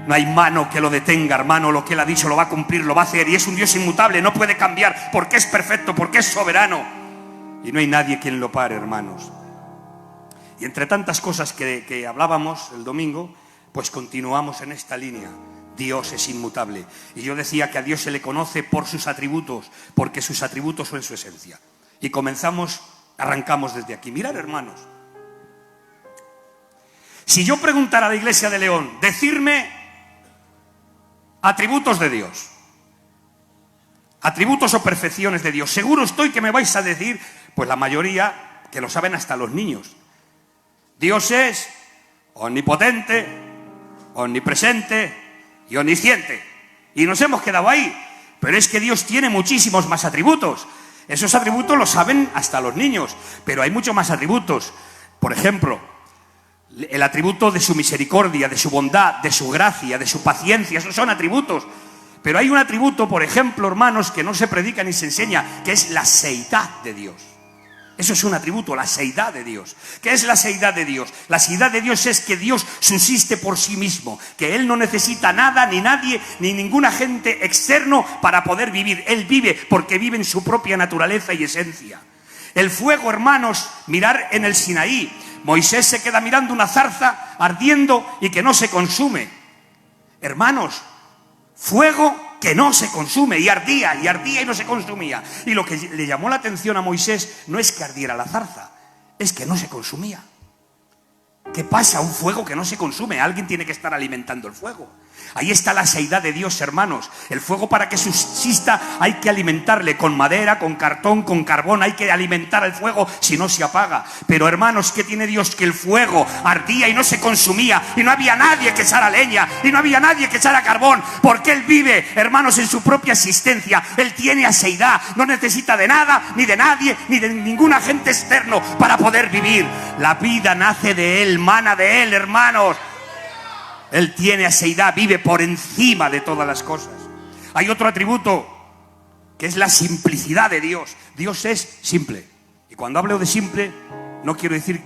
No hay mano que lo detenga, hermano. Lo que Él ha dicho lo va a cumplir, lo va a hacer. Y es un Dios inmutable, no puede cambiar, porque es perfecto, porque es soberano. Y no hay nadie quien lo pare, hermanos. Y entre tantas cosas que hablábamos el domingo, pues continuamos en esta línea. Dios es inmutable. Y yo decía que a Dios se le conoce por sus atributos, porque sus atributos son su esencia. Y arrancamos desde aquí. Mirad, hermanos. Si yo preguntara a la Iglesia de León, decirme atributos de Dios, Atributos o perfecciones de Dios. Seguro estoy que me vais a decir, pues la mayoría, que lo saben hasta los niños. Dios es omnipotente, omnipresente y omnisciente. Y nos hemos quedado ahí. Pero es que Dios tiene muchísimos más atributos. Esos atributos los saben hasta los niños, pero hay muchos más atributos. Por ejemplo, el atributo de su misericordia, de su bondad, de su gracia, de su paciencia, esos son atributos. Pero hay un atributo, por ejemplo, hermanos, que no se predica ni se enseña, que es la seidad de Dios. Eso es un atributo, la seidad de Dios. ¿Qué es la seidad de Dios? La seidad de Dios es que Dios subsiste por sí mismo, que Él no necesita nada, ni nadie, ni ningún agente externo para poder vivir. Él vive porque vive en su propia naturaleza y esencia. El fuego, hermanos, mirar en el Sinaí. Moisés se queda mirando una zarza ardiendo y que no se consume. Hermanos, fuego que no se consume, y ardía y no se consumía. Y lo que le llamó la atención a Moisés no es que ardiera la zarza, es que no se consumía. ¿Qué pasa? Un fuego que no se consume. Alguien tiene que estar alimentando el fuego. Ahí está la seidad de Dios, hermanos. El fuego, para que subsista, hay que alimentarle con madera, con cartón, con carbón. Hay que alimentar el fuego, si no se apaga. Pero, hermanos, ¿qué tiene Dios? Que el fuego ardía y no se consumía, y no había nadie que echara leña, y no había nadie que echara carbón, porque Él vive, hermanos, en su propia existencia. Él tiene aseidad, no necesita de nada, ni de nadie, ni de ningún agente externo para poder vivir. La vida nace de Él, mana de Él, hermanos. Él tiene aseidad, vive por encima de todas las cosas. Hay otro atributo, que es la simplicidad de Dios. Dios es simple. Y cuando hablo de simple, no quiero decir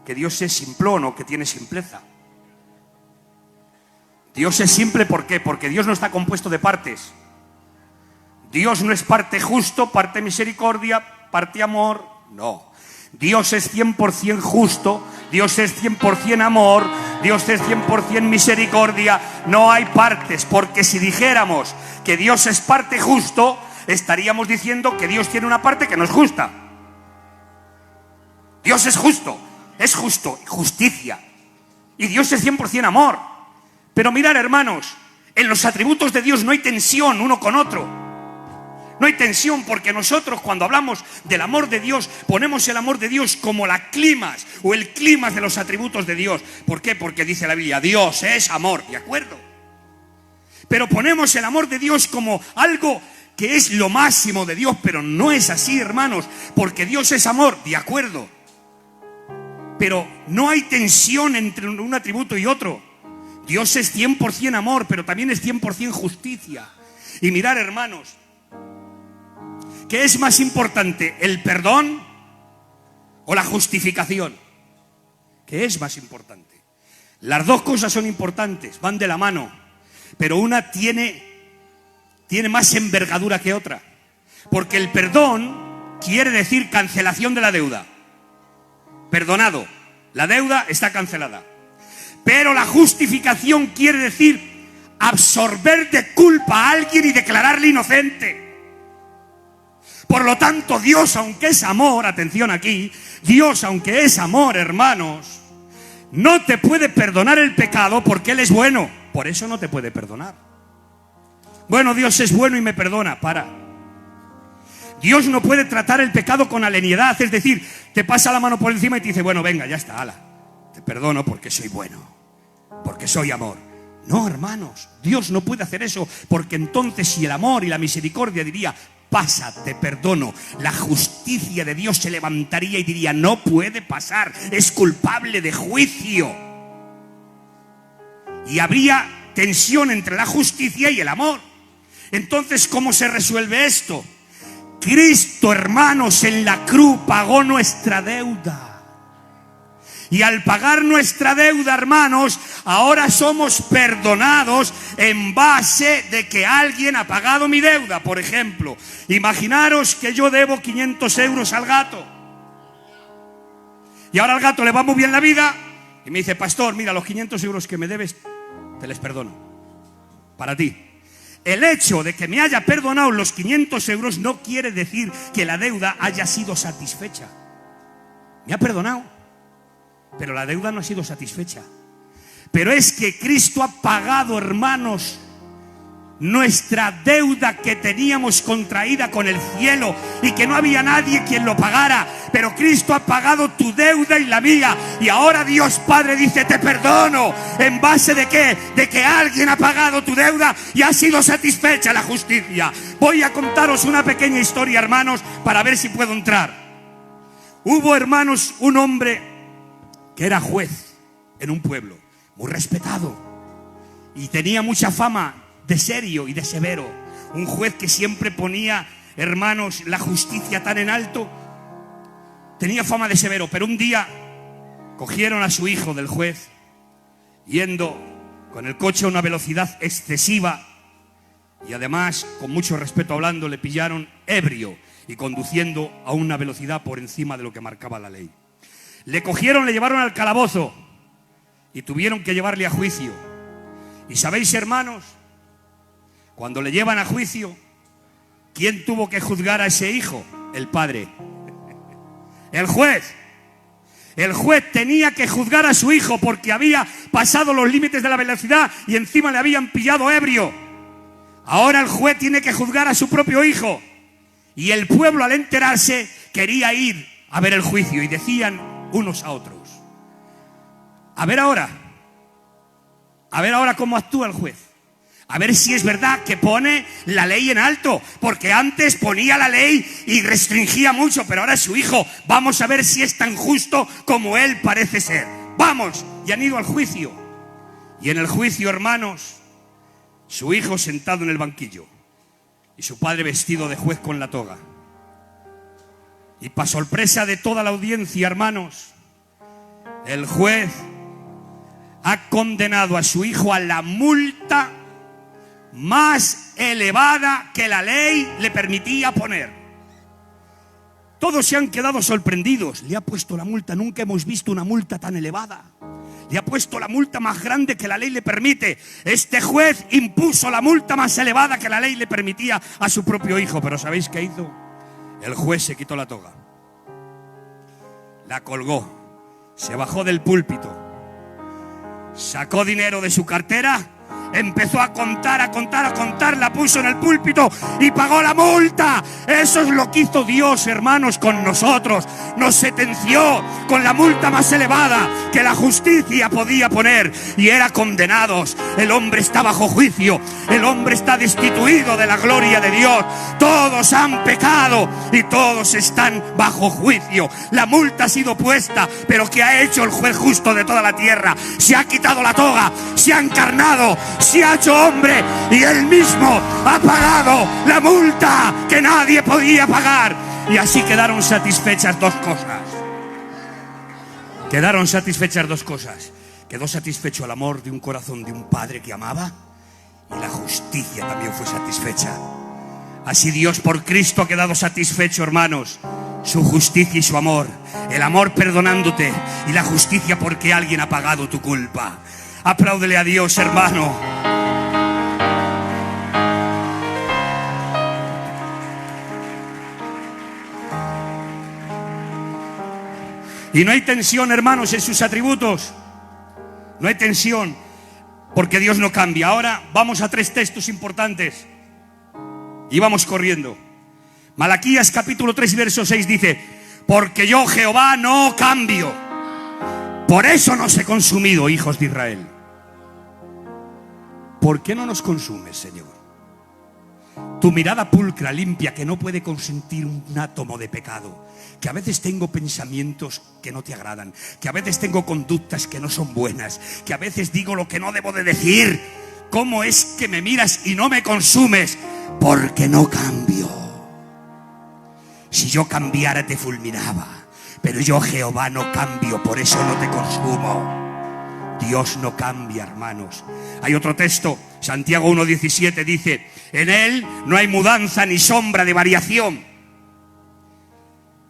que Dios es simplón o que tiene simpleza. Dios es simple, ¿por qué? Porque Dios no está compuesto de partes. Dios no es parte justo, parte misericordia, parte amor. No. Dios es 100% justo, Dios es 100% amor, Dios es 100% misericordia. No hay partes, porque si dijéramos que Dios es parte justo, estaríamos diciendo que Dios tiene una parte que no es justa. Dios es justo, justicia. Y Dios es 100% amor. Pero mirad, hermanos, en los atributos de Dios no hay tensión uno con otro. No hay tensión, porque nosotros, cuando hablamos del amor de Dios, ponemos el amor de Dios como la clímax o el clímax de los atributos de Dios. ¿Por qué? Porque dice la Biblia, Dios es amor, ¿de acuerdo? Pero ponemos el amor de Dios como algo que es lo máximo de Dios, pero no es así, hermanos, porque Dios es amor, ¿de acuerdo? Pero no hay tensión entre un atributo y otro. Dios es 100% amor, pero también es 100% justicia. Y mirad, hermanos, ¿qué es más importante, el perdón o la justificación? ¿Qué es más importante? Las dos cosas son importantes, van de la mano, pero una tiene más envergadura que otra. Porque el perdón quiere decir cancelación de la deuda. Perdonado, la deuda está cancelada. Pero la justificación quiere decir absorber de culpa a alguien y declararle inocente. Por lo tanto, Dios, aunque es amor, atención aquí, Dios, aunque es amor, hermanos, no te puede perdonar el pecado porque Él es bueno. Por eso no te puede perdonar. Bueno, Dios es bueno y me perdona. Para. Dios no puede tratar el pecado con aleniedad, es decir, te pasa la mano por encima y te dice, bueno, venga, ya está, ala, te perdono porque soy bueno, porque soy amor. No, hermanos, Dios no puede hacer eso, porque entonces si el amor y la misericordia diría, pasa, te perdono, la justicia de Dios se levantaría y diría, no puede pasar, es culpable de juicio. Y habría tensión entre la justicia y el amor. Entonces, ¿cómo se resuelve esto? Cristo, hermanos, en la cruz pagó nuestra deuda. Y al pagar nuestra deuda, hermanos, ahora somos perdonados en base de que alguien ha pagado mi deuda. Por ejemplo, imaginaros que yo debo 500 euros al gato. Y ahora al gato le va muy bien la vida y me dice, pastor, mira, los 500 euros que me debes, te les perdono. Para ti. El hecho de que me haya perdonado los 500 euros no quiere decir que la deuda haya sido satisfecha. Me ha perdonado, pero la deuda no ha sido satisfecha. Pero es que Cristo ha pagado, hermanos, nuestra deuda que teníamos contraída con el cielo y que no había nadie quien lo pagara, pero Cristo ha pagado tu deuda y la mía, y ahora Dios Padre dice: te perdono. ¿En base de qué? De que alguien ha pagado tu deuda y ha sido satisfecha la justicia. Voy a contaros una pequeña historia, hermanos, para ver si puedo entrar. Hubo, hermanos, un hombre que era juez en un pueblo, muy respetado, y tenía mucha fama de serio y de severo. Un juez que siempre ponía, hermanos, la justicia tan en alto. Tenía fama de severo, pero un día cogieron a su hijo del juez yendo con el coche a una velocidad excesiva, y además, con mucho respeto hablando, le pillaron ebrio y conduciendo a una velocidad por encima de lo que marcaba la ley. Le cogieron, le llevaron al calabozo y tuvieron que llevarle a juicio. Y sabéis, hermanos, cuando le llevan a juicio, ¿quién tuvo que juzgar a ese hijo? El padre. El juez. El juez tenía que juzgar a su hijo porque había pasado los límites de la velocidad y encima le habían pillado ebrio. Ahora el juez tiene que juzgar a su propio hijo. Y el pueblo, al enterarse, quería ir a ver el juicio, y decían unos a otros: a ver ahora cómo actúa el juez. A ver si es verdad que pone la ley en alto, porque antes ponía la ley y restringía mucho, pero ahora es su hijo. Vamos a ver si es tan justo como él parece ser. Vamos. Y han ido al juicio. Y en el juicio, hermanos, su hijo sentado en el banquillo y su padre vestido de juez con la toga. Y para sorpresa de toda la audiencia, hermanos, el juez ha condenado a su hijo a la multa más elevada que la ley le permitía poner. Todos se han quedado sorprendidos. Le ha puesto la multa, nunca hemos visto una multa tan elevada. Le ha puesto la multa más grande que la ley le permite. Este juez impuso la multa más elevada que la ley le permitía a su propio hijo. Pero ¿sabéis qué hizo? El juez se quitó la toga, la colgó, se bajó del púlpito, sacó dinero de su cartera, empezó a contar, la puso en el púlpito y pagó la multa. Eso es lo que hizo Dios, hermanos, con nosotros. Nos sentenció con la multa más elevada que la justicia podía poner, y era condenados. El hombre está bajo juicio, el hombre está destituido de la gloria de Dios. Todos han pecado y todos están bajo juicio. La multa ha sido puesta, pero ¿qué ha hecho el juez justo de toda la tierra? Se ha quitado la toga, se ha encarnado, se ha hecho hombre, y él mismo ha pagado la multa que nadie podía pagar. Y así quedaron satisfechas dos cosas. Quedó satisfecho el amor de un corazón de un padre que amaba, y la justicia también fue satisfecha. Así Dios por Cristo ha quedado satisfecho, hermanos. Su justicia y su amor. El amor perdonándote, y la justicia porque alguien ha pagado tu culpa. Apláudele a Dios, hermano. Y no hay tensión, hermanos, en sus atributos. No hay tensión, porque Dios no cambia. Ahora vamos a 3 textos importantes y vamos corriendo. Malaquías capítulo 3 verso 6 dice: porque yo, Jehová, no cambio. Por eso nos he consumido, hijos de Israel. ¿Por qué no nos consumes, Señor? Tu mirada pulcra, limpia, que no puede consentir un átomo de pecado. Que a veces tengo pensamientos que no te agradan, que a veces tengo conductas que no son buenas, que a veces digo lo que no debo de decir. ¿Cómo es que me miras y no me consumes? Porque no cambio. Si yo cambiara te fulminaba, pero yo, Jehová, no cambio, por eso no te consumo. Dios no cambia, hermanos. Hay otro texto, Santiago 1:17 dice: en Él no hay mudanza ni sombra de variación.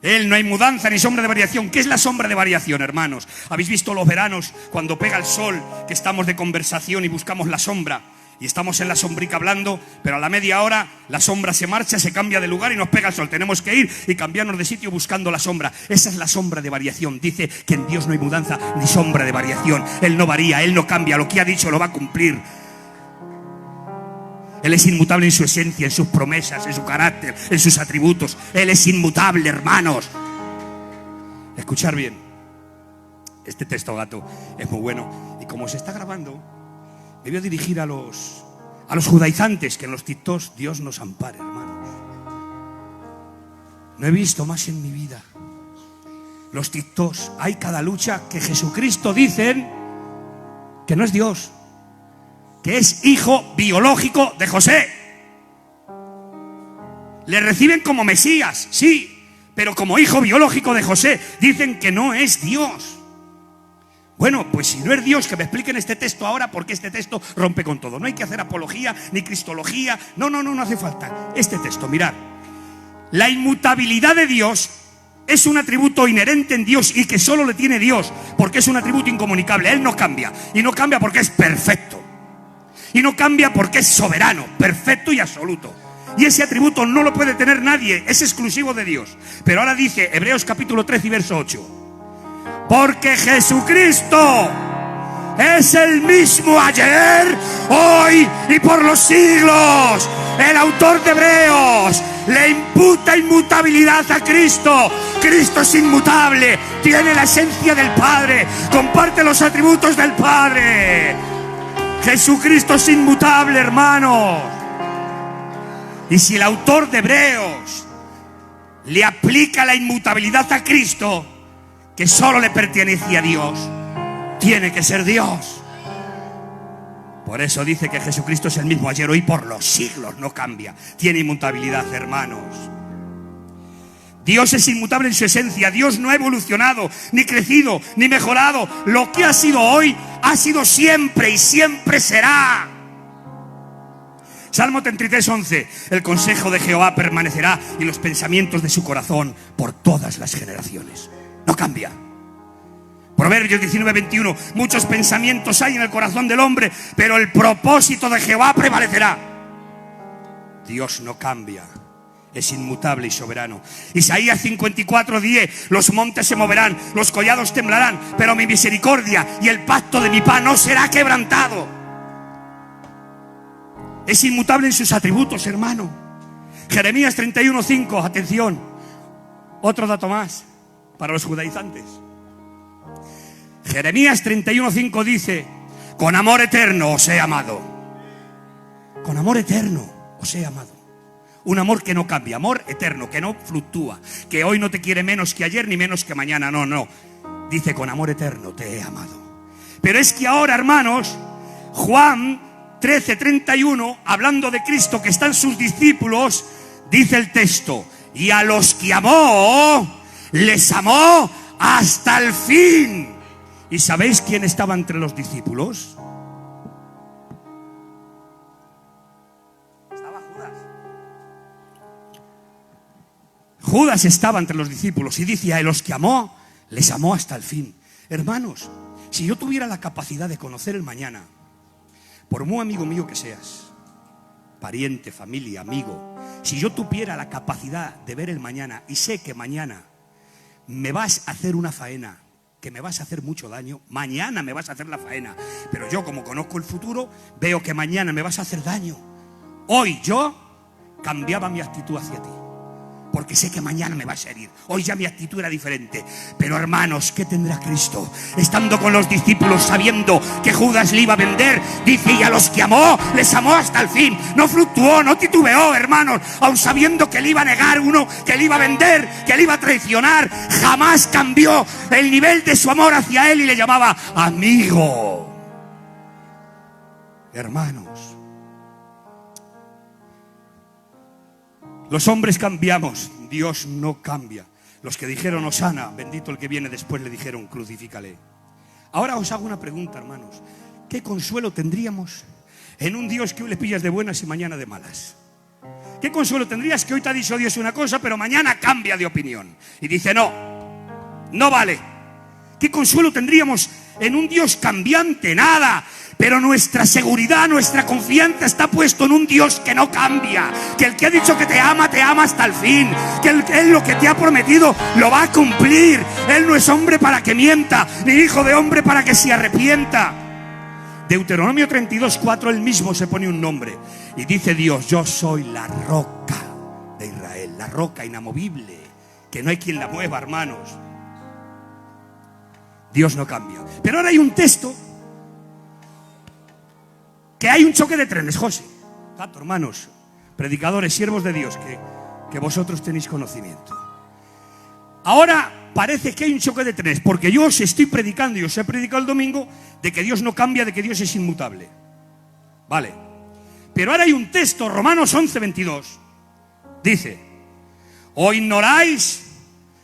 Él no hay mudanza ni sombra de variación. ¿Qué es la sombra de variación, hermanos? ¿Habéis visto los veranos cuando pega el sol, que estamos de conversación y buscamos la sombra? Y estamos en la sombrica hablando, pero a la media hora la sombra se marcha, se cambia de lugar y nos pega el sol. Tenemos que ir y cambiarnos de sitio buscando la sombra. Esa es la sombra de variación. Dice que en Dios no hay mudanza ni sombra de variación. Él no varía, Él no cambia. Lo que ha dicho lo va a cumplir. Él es inmutable en su esencia, en sus promesas, en su carácter, en sus atributos. Él es inmutable, hermanos. Escuchar bien. Este texto, gato, es muy bueno. Y como se está grabando, me voy a dirigir a los judaizantes, que en los TikToks Dios nos ampare, hermanos. No he visto más en mi vida. Los TikToks, hay cada lucha que Jesucristo dicen que no es Dios, que es hijo biológico de José. Le reciben como Mesías, sí, pero como hijo biológico de José. Dicen que no es Dios. Bueno, pues si no es Dios, que me expliquen este texto ahora, porque este texto rompe con todo. No hay que hacer apología ni cristología. No hace falta. Este texto, mirad. La inmutabilidad de Dios es un atributo inherente en Dios y que solo le tiene Dios, porque es un atributo incomunicable. Él no cambia. Y no cambia porque es perfecto. Y no cambia porque es soberano, perfecto y absoluto. Y ese atributo no lo puede tener nadie, es exclusivo de Dios. Pero ahora dice Hebreos capítulo 13 y verso 8. Porque Jesucristo es el mismo ayer, hoy y por los siglos. El autor de Hebreos le imputa inmutabilidad a Cristo. Cristo es inmutable, tiene la esencia del Padre, comparte los atributos del Padre. Jesucristo es inmutable, hermanos. Y si el autor de Hebreos le aplica la inmutabilidad a Cristo, que solo le pertenece a Dios, tiene que ser Dios. Por eso dice que Jesucristo es el mismo ayer, hoy, por los siglos, no cambia. Tiene inmutabilidad, hermanos. Dios es inmutable en su esencia. Dios no ha evolucionado, ni crecido, ni mejorado. Lo que ha sido hoy, ha sido siempre y siempre será. Salmo 33, 11. El consejo de Jehová permanecerá y los pensamientos de su corazón por todas las generaciones. No cambia. Proverbios 19, 21. Muchos pensamientos hay en el corazón del hombre, pero el propósito de Jehová prevalecerá. Dios no cambia. Es inmutable y soberano. Isaías 54, 10. Los montes se moverán, los collados temblarán, pero mi misericordia y el pacto de mi paz no será quebrantado. Es inmutable en sus atributos, hermano. Jeremías 31, 5. Atención. Otro dato más para los judaizantes. Jeremías 31, 5 dice: con amor eterno os he amado. Con amor eterno os he amado. Un amor que no cambia, amor eterno, que no fluctúa, que hoy no te quiere menos que ayer ni menos que mañana, no. Dice: con amor eterno te he amado. Pero es que ahora, hermanos, Juan 13, 31, hablando de Cristo que están sus discípulos, dice el texto: y a los que amó, les amó hasta el fin. ¿Y sabéis quién estaba entre los discípulos? Estaba Judas. Judas estaba entre los discípulos y dice: a los que amó, les amó hasta el fin. Hermanos, si yo tuviera la capacidad de conocer el mañana, por muy amigo mío que seas, pariente, familia, amigo, si yo tuviera la capacidad de ver el mañana y sé que mañana me vas a hacer una faena, que me vas a hacer mucho daño, mañana me vas a hacer la faena, pero yo, como conozco el futuro, veo que mañana me vas a hacer daño. Hoy yo cambiaba mi actitud hacia ti, porque sé que mañana me vas a herir. Hoy ya mi actitud era diferente. Pero, hermanos, ¿qué tendrá Cristo? Estando con los discípulos, sabiendo que Judas le iba a vender, dice: y a los que amó, les amó hasta el fin. No fluctuó, no titubeó, hermanos. Aun sabiendo que le iba a negar uno, que le iba a vender, que le iba a traicionar, jamás cambió el nivel de su amor hacia él y le llamaba amigo. Hermanos, los hombres cambiamos, Dios no cambia. Los que dijeron Hosana, bendito el que viene después, le dijeron crucifícale. Ahora os hago una pregunta, hermanos. ¿Qué consuelo tendríamos en un Dios que hoy le pillas de buenas y mañana de malas? ¿Qué consuelo tendrías que hoy te ha dicho Dios una cosa, pero mañana cambia de opinión y dice no vale? ¿Qué consuelo tendríamos en un Dios cambiante? Nada. Pero nuestra seguridad, nuestra confianza está puesto en un Dios que no cambia, que el que ha dicho que te ama hasta el fin, que Él lo que te ha prometido lo va a cumplir. Él no es hombre para que mienta, ni hijo de hombre para que se arrepienta. Deuteronomio 32:4, él mismo se pone un nombre y dice Dios: yo soy la roca de Israel, la roca inamovible, que no hay quien la mueva, hermanos. Dios no cambia. Pero ahora hay un texto que hay un choque de trenes, José. Tato, hermanos, predicadores, siervos de Dios, que vosotros tenéis conocimiento. Ahora parece que hay un choque de trenes, porque yo os estoy predicando y os he predicado el domingo de que Dios no cambia, de que Dios es inmutable. Vale. Pero ahora hay un texto, Romanos 11:22. Dice: ¿o ignoráis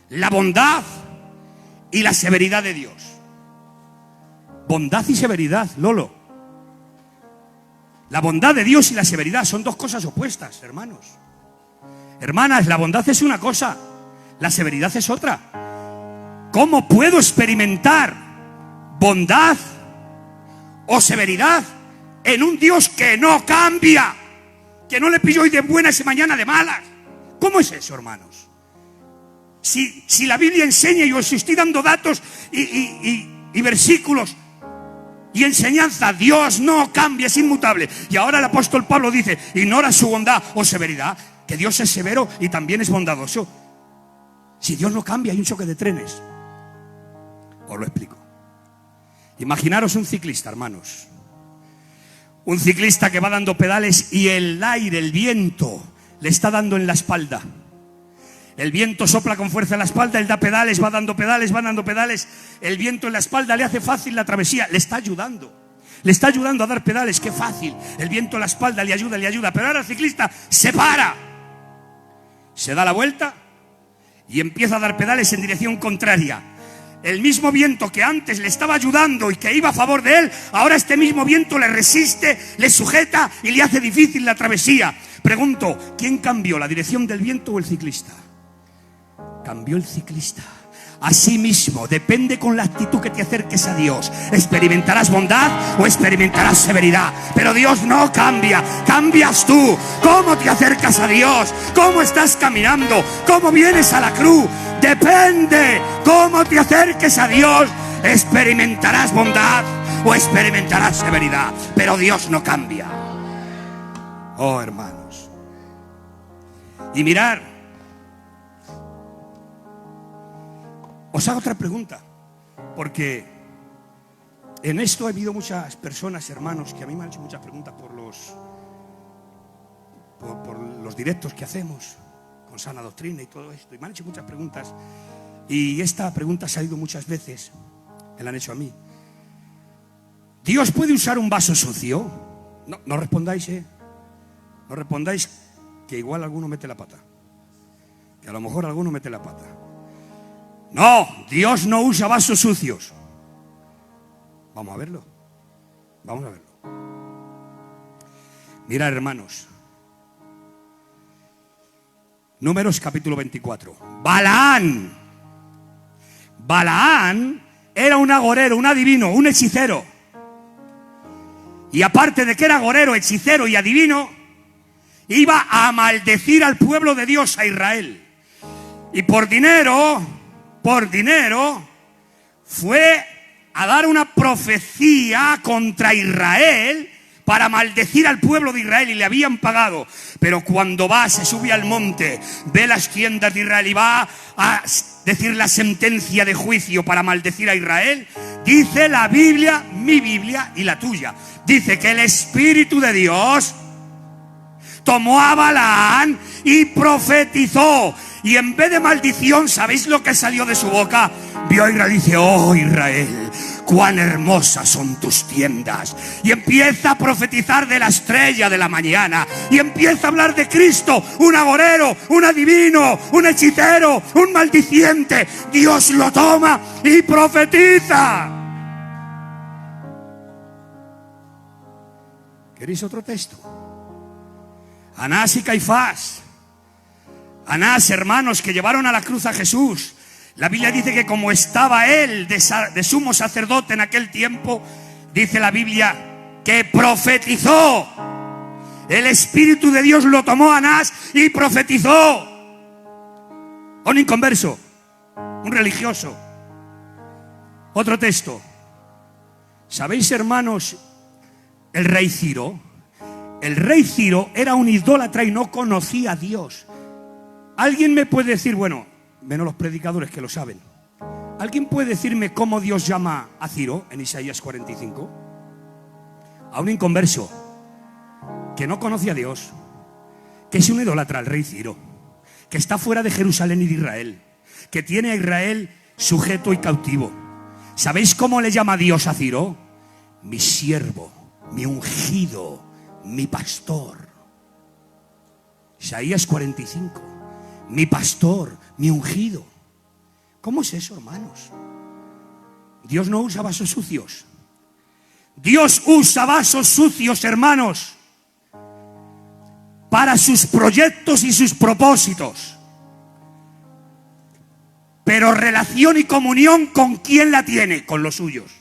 la bondad y la severidad de Dios? Bondad y severidad, Lolo. La bondad de Dios y la severidad son dos cosas opuestas, hermanos. Hermanas, la bondad es una cosa, la severidad es otra. ¿Cómo puedo experimentar bondad o severidad en un Dios que no cambia, que no le pillo hoy de buenas y mañana de malas? ¿Cómo es eso, hermanos? Si la Biblia enseña, y os estoy dando datos y versículos y enseñanza, Dios no cambia, es inmutable. Y ahora el apóstol Pablo dice: ignora su bondad o severidad, que Dios es severo y también es bondadoso. Si Dios no cambia, hay un choque de trenes. Os lo explico. Imaginaros un ciclista, hermanos. Un ciclista que va dando pedales y el aire, el viento, le está dando en la espalda. El viento sopla con fuerza en la espalda, él da pedales, va dando pedales, va dando pedales. El viento en la espalda le hace fácil la travesía, le está ayudando. Le está ayudando a dar pedales, qué fácil. El viento en la espalda le ayuda. Pero ahora el ciclista se para, se da la vuelta y empieza a dar pedales en dirección contraria. El mismo viento que antes le estaba ayudando y que iba a favor de él, ahora este mismo viento le resiste, le sujeta y le hace difícil la travesía. Pregunto, ¿quién cambió, la dirección del viento o el ciclista? Cambió el ciclista. Así mismo, depende con la actitud que te acerques a Dios. Experimentarás bondad o experimentarás severidad. Pero Dios no cambia, cambias tú. ¿Cómo te acercas a Dios? ¿Cómo estás caminando? ¿Cómo vienes a la cruz? Depende cómo te acerques a Dios. Experimentarás bondad o experimentarás severidad. Pero Dios no cambia. Oh, hermanos. Y mirar. Os hago otra pregunta, porque en esto ha habido muchas personas, hermanos, que a mí me han hecho muchas preguntas por los directos que hacemos con Sana Doctrina y todo esto, y me han hecho muchas preguntas, y esta pregunta ha salido muchas veces, me la han hecho a mí. ¿Dios puede usar un vaso sucio? No respondáis, no respondáis, que igual alguno mete la pata, que a lo mejor alguno mete la pata. No, Dios no usa vasos sucios. Vamos a verlo. Vamos a verlo. Mirad, hermanos. Números capítulo 24. Balaán era un agorero, un adivino, un hechicero. Y aparte de que era agorero, hechicero y adivino, iba a maldecir al pueblo de Dios, a Israel. Y por dinero fue a dar una profecía contra Israel para maldecir al pueblo de Israel, y le habían pagado. Pero cuando se sube al monte, ve las tiendas de Israel y va a decir la sentencia de juicio para maldecir a Israel, dice la Biblia, mi Biblia y la tuya, dice que el Espíritu de Dios tomó a Balaán y profetizó. Y en vez de maldición, ¿sabéis lo que salió de su boca? Vio a Israel y dice: oh Israel, cuán hermosas son tus tiendas. Y empieza a profetizar de la estrella de la mañana. Y empieza a hablar de Cristo, un agorero, un adivino, un hechicero, un maldiciente. Dios lo toma y profetiza. ¿Queréis otro texto? Anás y Caifás. Anás, hermanos, que llevaron a la cruz a Jesús. La Biblia dice que como estaba él de sumo sacerdote en aquel tiempo, dice la Biblia que profetizó. El Espíritu de Dios lo tomó a Anás y profetizó. Un inconverso, un religioso. Otro texto. ¿Sabéis, hermanos, el rey Ciro? El rey Ciro era un idólatra y no conocía a Dios. ¿Alguien me puede decir, bueno, menos los predicadores que lo saben, ¿alguien puede decirme cómo Dios llama a Ciro en Isaías 45? A un inconverso que no conoce a Dios, que es un idólatra, el rey Ciro, que está fuera de Jerusalén y de Israel, que tiene a Israel sujeto y cautivo. ¿Sabéis cómo le llama Dios a Ciro? Mi siervo, mi ungido, mi pastor. Isaías 45. Mi pastor, mi ungido. ¿Cómo es eso, hermanos? Dios no usa vasos sucios. Dios usa vasos sucios, hermanos, para sus proyectos y sus propósitos. Pero relación y comunión, ¿con quién la tiene? Con los suyos.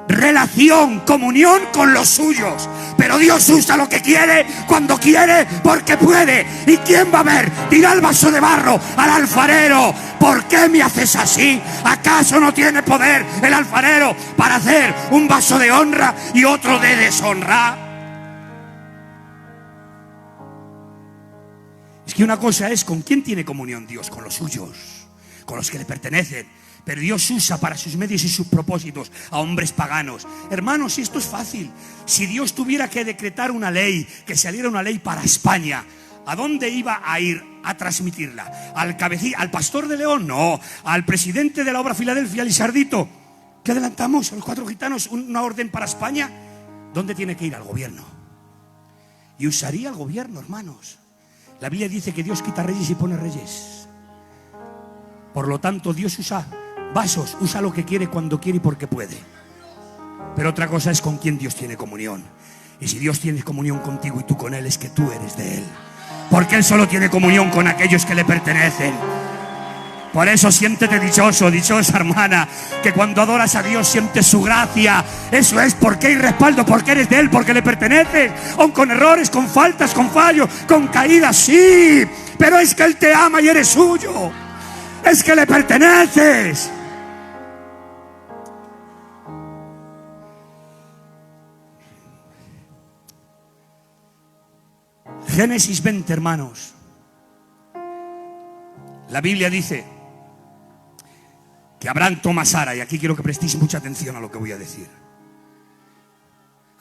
Relación, comunión con los suyos. Pero Dios usa lo que quiere, cuando quiere, porque puede. ¿Y quién va a ver? Dirá el vaso de barro al alfarero: ¿por qué me haces así? ¿Acaso no tiene poder el alfarero para hacer un vaso de honra y otro de deshonra? Es que una cosa es con quién tiene comunión Dios: con los suyos, con los que le pertenecen. Pero Dios usa para sus medios y sus propósitos a hombres paganos. Hermanos, si esto es fácil, si Dios tuviera que decretar una ley, que saliera una ley para España, ¿a dónde iba a ir a transmitirla? ¿Al pastor de León? No. ¿Al presidente de la obra Filadelfia, Lizardito? ¿Qué adelantamos? ¿A los 4 gitanos una orden para España? ¿Dónde tiene que ir? Al gobierno. Y usaría al gobierno, hermanos. La Biblia dice que Dios quita reyes y pone reyes. Por lo tanto, Dios usa vasos, usa lo que quiere, cuando quiere y porque puede. Pero otra cosa es con quién Dios tiene comunión. Y si Dios tiene comunión contigo y tú con Él, es que tú eres de Él. Porque Él solo tiene comunión con aquellos que le pertenecen. Por eso siéntete dichoso, dichosa hermana, que cuando adoras a Dios sientes su gracia. Eso es porque hay respaldo, porque eres de Él, porque le perteneces. Aun con errores, con faltas, con fallos, con caídas, sí. Pero es que Él te ama y eres suyo. Es que le perteneces. Génesis 20, hermanos. La Biblia dice que Abraham toma a Sara, y aquí quiero que prestéis mucha atención a lo que voy a decir.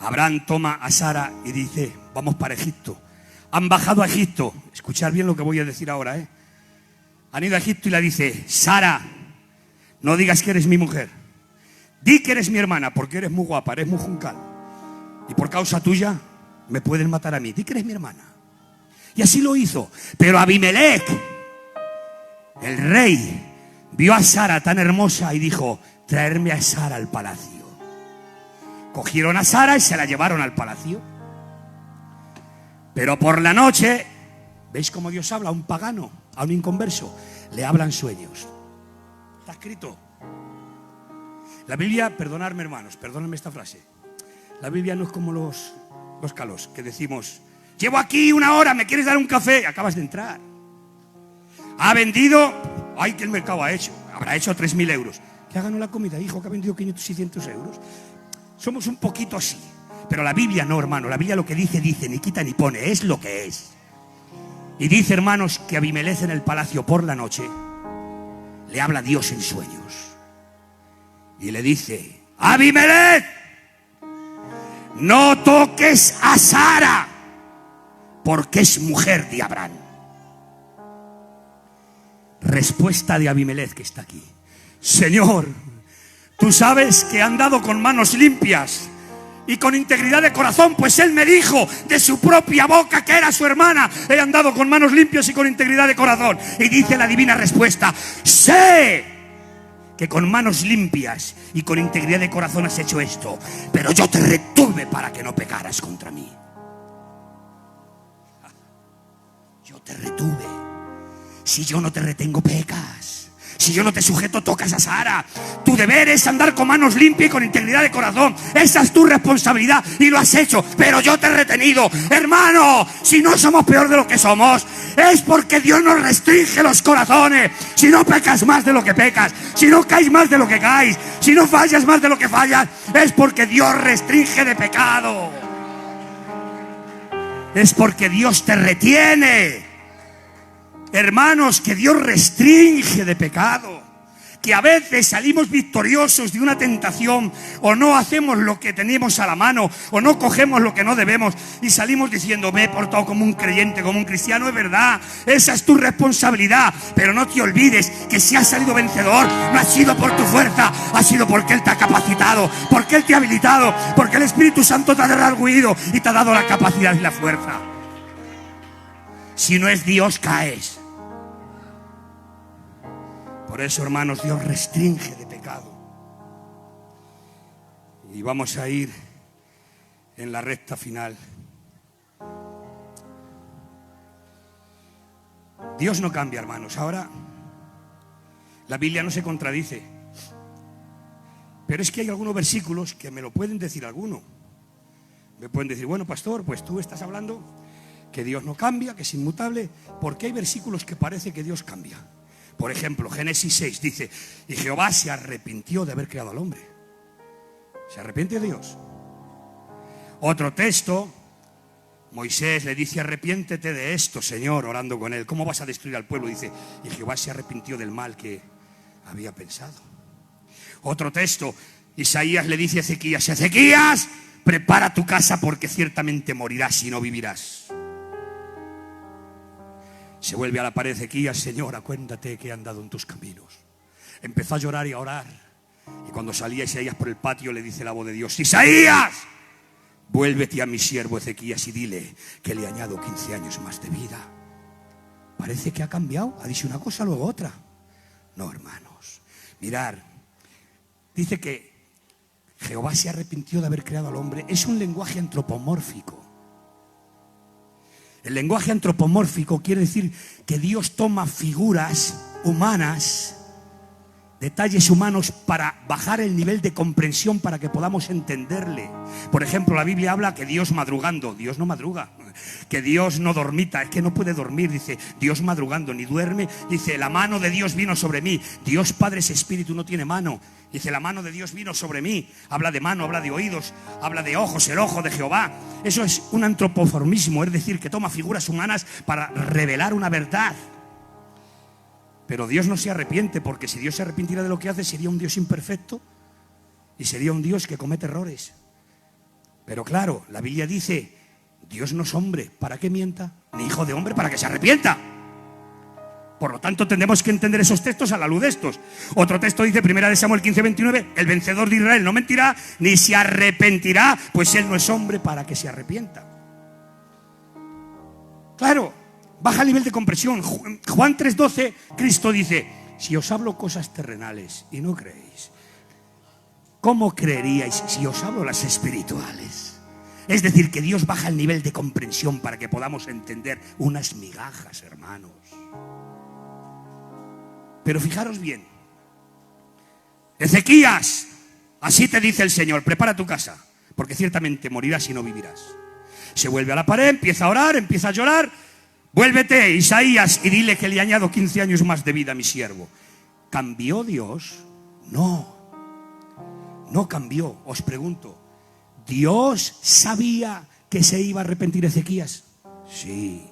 Abraham toma a Sara y dice: vamos para Egipto. Han bajado a Egipto. Escuchad bien lo que voy a decir ahora, Han ido a Egipto y le dice: Sara, no digas que eres mi mujer. Di que eres mi hermana, porque eres muy guapa, eres muy juncal. Y por causa tuya me pueden matar a mí. Di que eres mi hermana. Y así lo hizo. Pero Abimelech, el rey, vio a Sara tan hermosa y dijo: traerme a Sara al palacio. Cogieron a Sara y se la llevaron al palacio. Pero por la noche, ¿veis cómo Dios habla a un pagano, a un inconverso? Le hablan sueños. Está escrito. La Biblia, perdonadme hermanos, perdónenme esta frase. La Biblia no es como los calos que decimos: llevo aquí 1 hora, ¿me quieres dar un café? Acabas de entrar. Ha vendido, ay, que el mercado ha hecho, habrá hecho 3.000 euros. ¿Qué ha ganado la comida, hijo? Que ha vendido 500, 600 euros. Somos un poquito así. Pero la Biblia no, hermano. La Biblia lo que dice, ni quita ni pone. Es lo que es. Y dice, hermanos, que Abimelech en el palacio por la noche le habla a Dios en sueños. Y le dice: Abimelech, no toques a Sara, porque es mujer de Abraham. Respuesta de Abimelech, que está aquí: Señor, tú sabes que he andado con manos limpias y con integridad de corazón, pues él me dijo de su propia boca que era su hermana. He andado con manos limpias y con integridad de corazón. Y dice la divina respuesta: sé que con manos limpias y con integridad de corazón has hecho esto, pero yo te retuve para que no pecaras contra mí. Yo te retuve. Si yo no te retengo, pecas. Si yo no te sujeto, tocas a Sara. Tu deber es andar con manos limpias y con integridad de corazón. Esa es tu responsabilidad y lo has hecho, pero yo te he retenido. Hermano, si no somos peor de lo que somos, es porque Dios nos restringe los corazones. Si no pecas más de lo que pecas, si no caes más de lo que caes, si no fallas más de lo que fallas, es porque Dios restringe de pecado. Es porque Dios te retiene. Hermanos, que Dios restringe de pecado. Que a veces salimos victoriosos de una tentación, o no hacemos lo que tenemos a la mano, o no cogemos lo que no debemos, y salimos diciendo: me he portado como un creyente, como un cristiano. Es verdad, esa es tu responsabilidad, pero no te olvides que si has salido vencedor, no ha sido por tu fuerza, ha sido porque Él te ha capacitado, porque Él te ha habilitado, porque el Espíritu Santo te ha redarguido y te ha dado la capacidad y la fuerza. Si no es Dios, caes. Por eso, hermanos, Dios restringe de pecado. Y vamos a ir en la recta final. Dios no cambia, hermanos. Ahora, la Biblia no se contradice. Pero es que hay algunos versículos que me lo pueden decir alguno. Me pueden decir: bueno, pastor, pues tú estás hablando que Dios no cambia, que es inmutable. Porque hay versículos que parece que Dios cambia. Por ejemplo, Génesis 6 dice: y Jehová se arrepintió de haber creado al hombre. ¿Se arrepiente Dios? Otro texto, Moisés le dice: arrepiéntete de esto, Señor, orando con él. ¿Cómo vas a destruir al pueblo? Dice: y Jehová se arrepintió del mal que había pensado. Otro texto, Isaías le dice a Ezequías: Ezequías, prepara tu casa porque ciertamente morirás y no vivirás. Se vuelve a la pared Ezequías: Señor, acuérdate que he andado en tus caminos. Empezó a llorar y a orar. Y cuando salía Isaías por el patio, le dice la voz de Dios: Isaías, vuélvete a mi siervo Ezequías y dile que le añado 15 años más de vida. Parece que ha cambiado, ha dicho una cosa, luego otra. No, hermanos, mirar, dice que Jehová se arrepintió de haber creado al hombre. Es un lenguaje antropomórfico. El lenguaje antropomórfico quiere decir que Dios toma figuras humanas, detalles humanos, para bajar el nivel de comprensión para que podamos entenderle. Por ejemplo, la Biblia habla que Dios madrugando. Dios no madruga. Que Dios no dormita, es que no puede dormir. Dice: Dios madrugando, ni duerme. Dice: la mano de Dios vino sobre mí. Dios Padre es espíritu, no tiene mano. Dice: la mano de Dios vino sobre mí. Habla de mano, habla de oídos, habla de ojos, el ojo de Jehová. Eso es un antropoformismo, es decir, que toma figuras humanas para revelar una verdad. Pero Dios no se arrepiente, porque si Dios se arrepintiera de lo que hace, sería un Dios imperfecto y sería un Dios que comete errores. Pero claro, la Biblia dice: Dios no es hombre para que mienta, ni hijo de hombre para que se arrepienta. Por lo tanto, tendremos que entender esos textos a la luz de estos. Otro texto dice, 1 Samuel 15:29, el vencedor de Israel no mentirá, ni se arrepentirá, pues él no es hombre para que se arrepienta. Claro, baja el nivel de comprensión. Juan 3:12, Cristo dice: si os hablo cosas terrenales y no creéis, ¿cómo creeríais si os hablo las espirituales? Es decir, que Dios baja el nivel de comprensión para que podamos entender unas migajas, hermanos. Pero fijaros bien: Ezequías, así te dice el Señor, prepara tu casa, porque ciertamente morirás y no vivirás. Se vuelve a la pared, empieza a orar, empieza a llorar. Vuélvete, Isaías, y dile que le añado 15 años más de vida a mi siervo. ¿Cambió Dios? No, no cambió. Os pregunto, ¿Dios sabía que se iba a arrepentir Ezequías? Sí.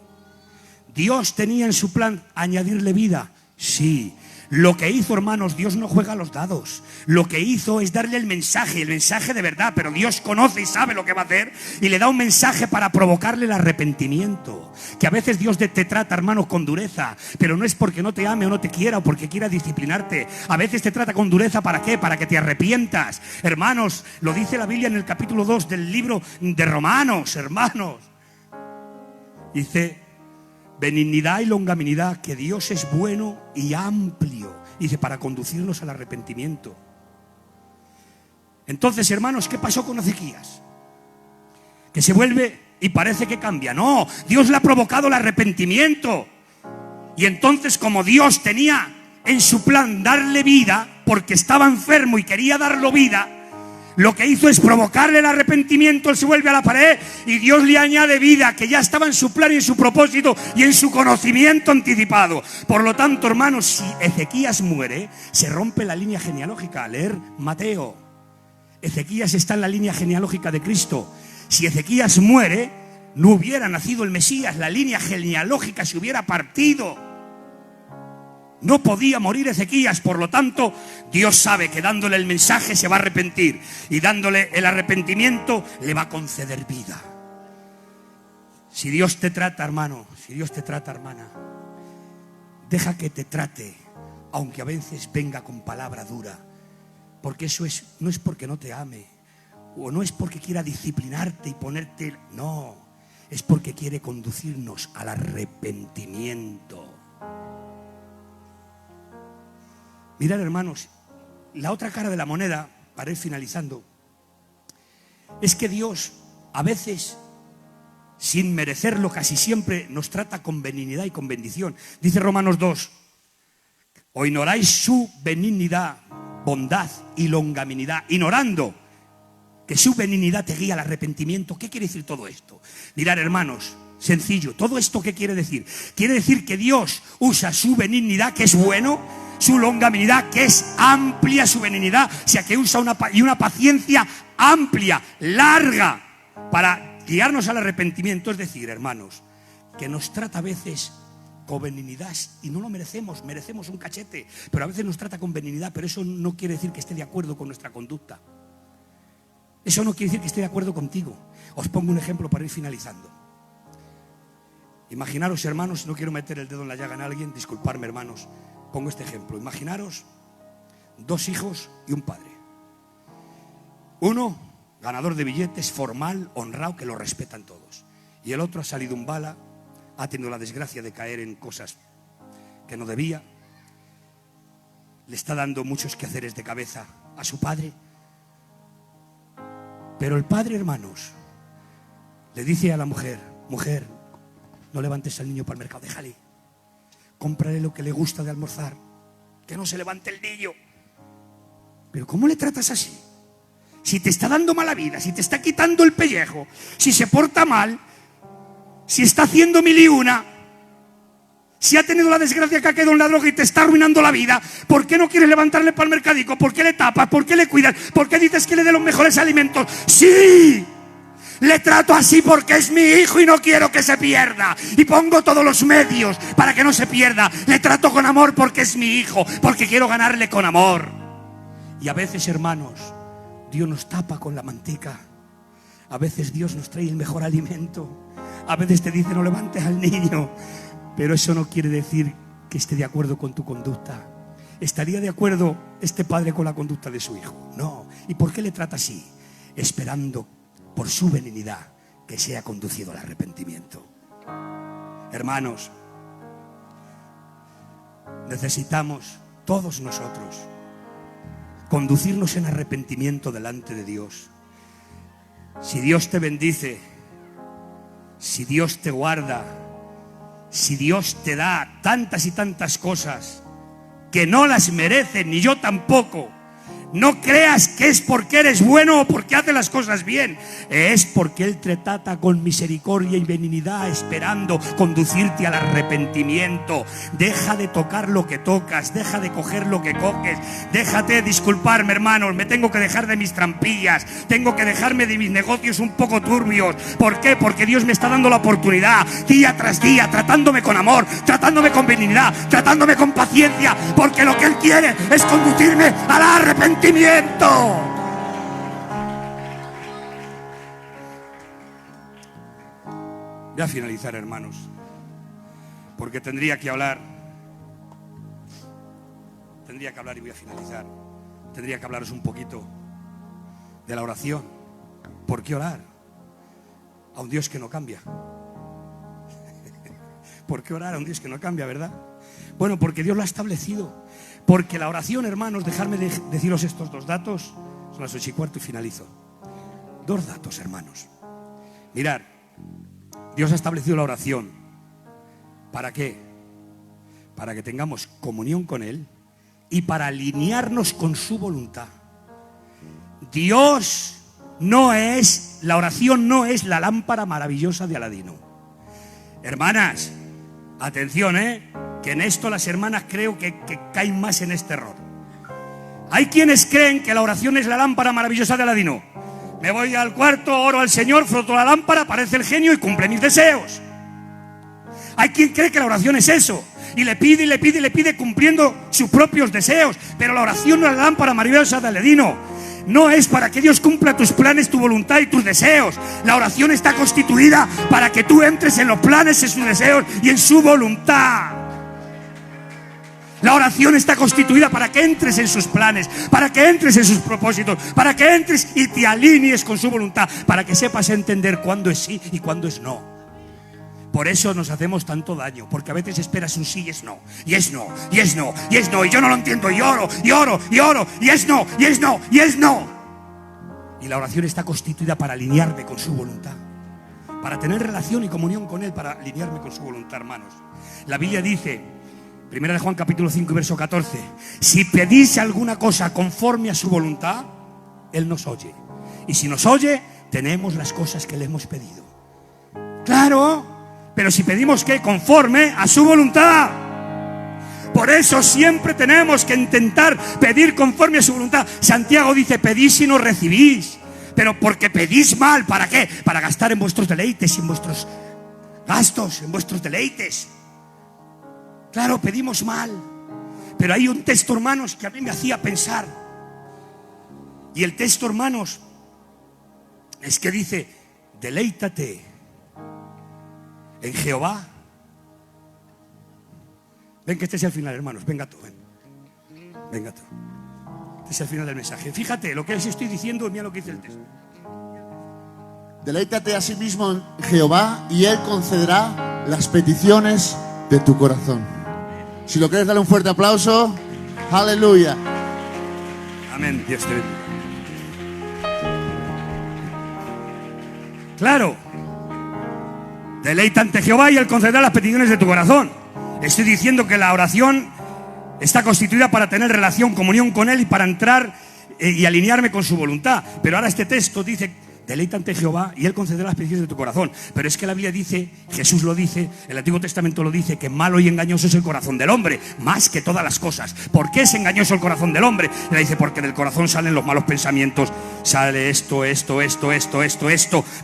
¿Dios tenía en su plan añadirle vida? Sí. Lo que hizo, hermanos, Dios no juega a los dados. Lo que hizo es darle el mensaje de verdad. Pero Dios conoce y sabe lo que va a hacer, y le da un mensaje para provocarle el arrepentimiento. Que a veces Dios te trata, hermanos, con dureza, pero no es porque no te ame o no te quiera o porque quiera disciplinarte. A veces te trata con dureza, ¿para qué? Para que te arrepientas. Hermanos, lo dice la Biblia en el capítulo 2 del libro de Romanos, hermanos. Dice: benignidad y longanimidad, que Dios es bueno y amplio, dice, para conducirnos al arrepentimiento. Entonces, hermanos, ¿qué pasó con Ezequías? Que se vuelve y parece que cambia. No, Dios le ha provocado el arrepentimiento. Y entonces, como Dios tenía en su plan darle vida, porque estaba enfermo y quería darle vida, lo que hizo es provocarle el arrepentimiento. Él se vuelve a la pared y Dios le añade vida, que ya estaba en su plan y en su propósito y en su conocimiento anticipado. Por lo tanto, hermanos, si Ezequías muere, se rompe la línea genealógica. Leer Mateo. Ezequías está en la línea genealógica de Cristo. Si Ezequías muere, no hubiera nacido el Mesías, la línea genealógica se hubiera partido. No podía morir Ezequías, por lo tanto, Dios sabe que dándole el mensaje se va a arrepentir, y dándole el arrepentimiento le va a conceder vida. Si Dios te trata, hermano, si Dios te trata, hermana, deja que te trate, aunque a veces venga con palabra dura, porque eso no es porque no te ame, o no es porque quiera disciplinarte y ponerte, no, es porque quiere conducirnos al arrepentimiento. Mirad, hermanos, la otra cara de la moneda, para ir finalizando, es que Dios a veces, sin merecerlo, casi siempre nos trata con benignidad y con bendición. Dice Romanos 2, o ignoráis su benignidad, bondad y longanimidad, ignorando que su benignidad te guía al arrepentimiento. ¿Qué quiere decir todo esto? Mirad, hermanos, sencillo, ¿todo esto qué quiere decir? Quiere decir que Dios usa su benignidad, que es bueno, su longanimidad, que es amplia, su benignidad, o sea, que usa una paciencia amplia, larga, para guiarnos al arrepentimiento. Es decir, hermanos, que nos trata a veces con benignidad y no lo merecemos, merecemos un cachete, pero a veces nos trata con benignidad, pero eso no quiere decir que esté de acuerdo con nuestra conducta. Eso no quiere decir que esté de acuerdo contigo. Os pongo un ejemplo para ir finalizando. Imaginaros, hermanos, no quiero meter el dedo en la llaga en alguien, disculparme, hermanos, pongo este ejemplo. Imaginaros 2 hijos y un padre. Uno, ganador de billetes, formal, honrado, que lo respetan todos. Y el otro ha salido un bala, ha tenido la desgracia de caer en cosas que no debía. Le está dando muchos quehaceres de cabeza a su padre. Pero el padre, hermanos, le dice a la mujer, mujer, no levantes al niño para el mercado, déjale. Cómprale lo que le gusta de almorzar, que no se levante el niño. Pero ¿cómo le tratas así? Si te está dando mala vida, si te está quitando el pellejo, si se porta mal, si está haciendo mil y una, si ha tenido la desgracia que ha quedado en la droga y te está arruinando la vida, ¿por qué no quieres levantarle para el mercadico? ¿Por qué le tapas? ¿Por qué le cuidas? ¿Por qué dices que le dé los mejores alimentos? ¡Sí! Le trato así porque es mi hijo y no quiero que se pierda. Y pongo todos los medios para que no se pierda. Le trato con amor porque es mi hijo, porque quiero ganarle con amor. Y a veces, hermanos, Dios nos tapa con la manteca. A veces Dios nos trae el mejor alimento. A veces te dice no levantes al niño. Pero eso no quiere decir que esté de acuerdo con tu conducta. ¿Estaría de acuerdo este padre con la conducta de su hijo? No. ¿Y por qué le trata así? Esperando por su benignidad que sea conducido al arrepentimiento. Hermanos, necesitamos todos nosotros conducirnos en arrepentimiento delante de Dios. Si Dios te bendice, si Dios te guarda, si Dios te da tantas y tantas cosas que no las mereces, ni yo tampoco, no creas que es porque eres bueno o porque haces las cosas bien. Es porque Él te trata con misericordia y benignidad, esperando conducirte al arrepentimiento. Deja de tocar lo que tocas, deja de coger lo que coges. Déjate, disculparme, hermanos, me tengo que dejar de mis trampillas, tengo que dejarme de mis negocios un poco turbios. ¿Por qué? Porque Dios me está dando la oportunidad, día tras día, tratándome con amor, tratándome con benignidad, tratándome con paciencia, porque lo que Él quiere es conducirme al arrepentimiento. Voy a finalizar, hermanos, porque tendría que hablar y voy a finalizar. Tendría que hablaros un poquito de la oración. ¿Por qué orar a un Dios que no cambia? ¿Por qué orar a un Dios que no cambia, verdad? Bueno, porque Dios lo ha establecido. Porque la oración, hermanos, dejadme deciros estos 2 datos. Son las 8:15 y finalizo. 2 datos, hermanos. Mirad, Dios ha establecido la oración. ¿Para qué? Para que tengamos comunión con Él y para alinearnos con su voluntad. Dios no es, la oración no es la lámpara maravillosa de Aladino. Hermanas, atención, que en esto las hermanas creo que caen más en este error. Hay quienes creen que la oración es la lámpara maravillosa de Aladino. Me voy al cuarto, oro al Señor, froto la lámpara, aparece el genio y cumple mis deseos. Hay quien cree que la oración es eso, y le pide y le pide y le pide cumpliendo sus propios deseos. Pero la oración no es la lámpara maravillosa de Aladino. No es para que Dios cumpla tus planes, tu voluntad y tus deseos. La oración está constituida para que tú entres en los planes, en sus deseos y en su voluntad. La oración está constituida para que entres en sus planes, para que entres en sus propósitos, para que entres y te alinees con su voluntad, para que sepas entender cuándo es sí y cuándo es no. Por eso nos hacemos tanto daño, porque a veces esperas un sí y es no, y es no, y es no, y es no, y yo no lo entiendo, y oro, y oro, y oro, y es no, y es no, y es no. Y la oración está constituida para alinearme con su voluntad, para tener relación y comunión con Él, para alinearme con su voluntad, hermanos. La Biblia dice, 1 de Juan capítulo 5 verso 14, si pedís alguna cosa conforme a su voluntad, Él nos oye. Y si nos oye, tenemos las cosas que le hemos pedido. Claro, pero si pedimos que conforme a su voluntad. Por eso siempre tenemos que intentar pedir conforme a su voluntad. Santiago dice, pedís y no recibís. Pero porque pedís mal, ¿para qué? Para gastar en vuestros deleites, en vuestros gastos, en vuestros deleites. Claro, pedimos mal. Pero hay un texto, hermanos, que a mí me hacía pensar. Y el texto, hermanos, es que dice, deleítate en Jehová. Ven que este es el final, hermanos. Venga tú, ven. Venga tú. Este es el final del mensaje. Fíjate, lo que les estoy diciendo, mira lo que dice el texto. Deleítate a sí mismo en Jehová y Él concederá las peticiones de tu corazón. Si lo quieres, dale un fuerte aplauso. Aleluya. Amén. Dios te bendiga. Claro. Deleita ante Jehová y Él concederá las peticiones de tu corazón. Estoy diciendo que la oración está constituida para tener relación, comunión con Él y para entrar y alinearme con su voluntad. Pero ahora este texto dice, deleita ante Jehová y Él concederá las peticiones de tu corazón. Pero es que la Biblia dice, Jesús lo dice, el Antiguo Testamento lo dice, que malo y engañoso es el corazón del hombre, más que todas las cosas. ¿Por qué es engañoso el corazón del hombre? Y le dice, porque del corazón salen los malos pensamientos, sale esto.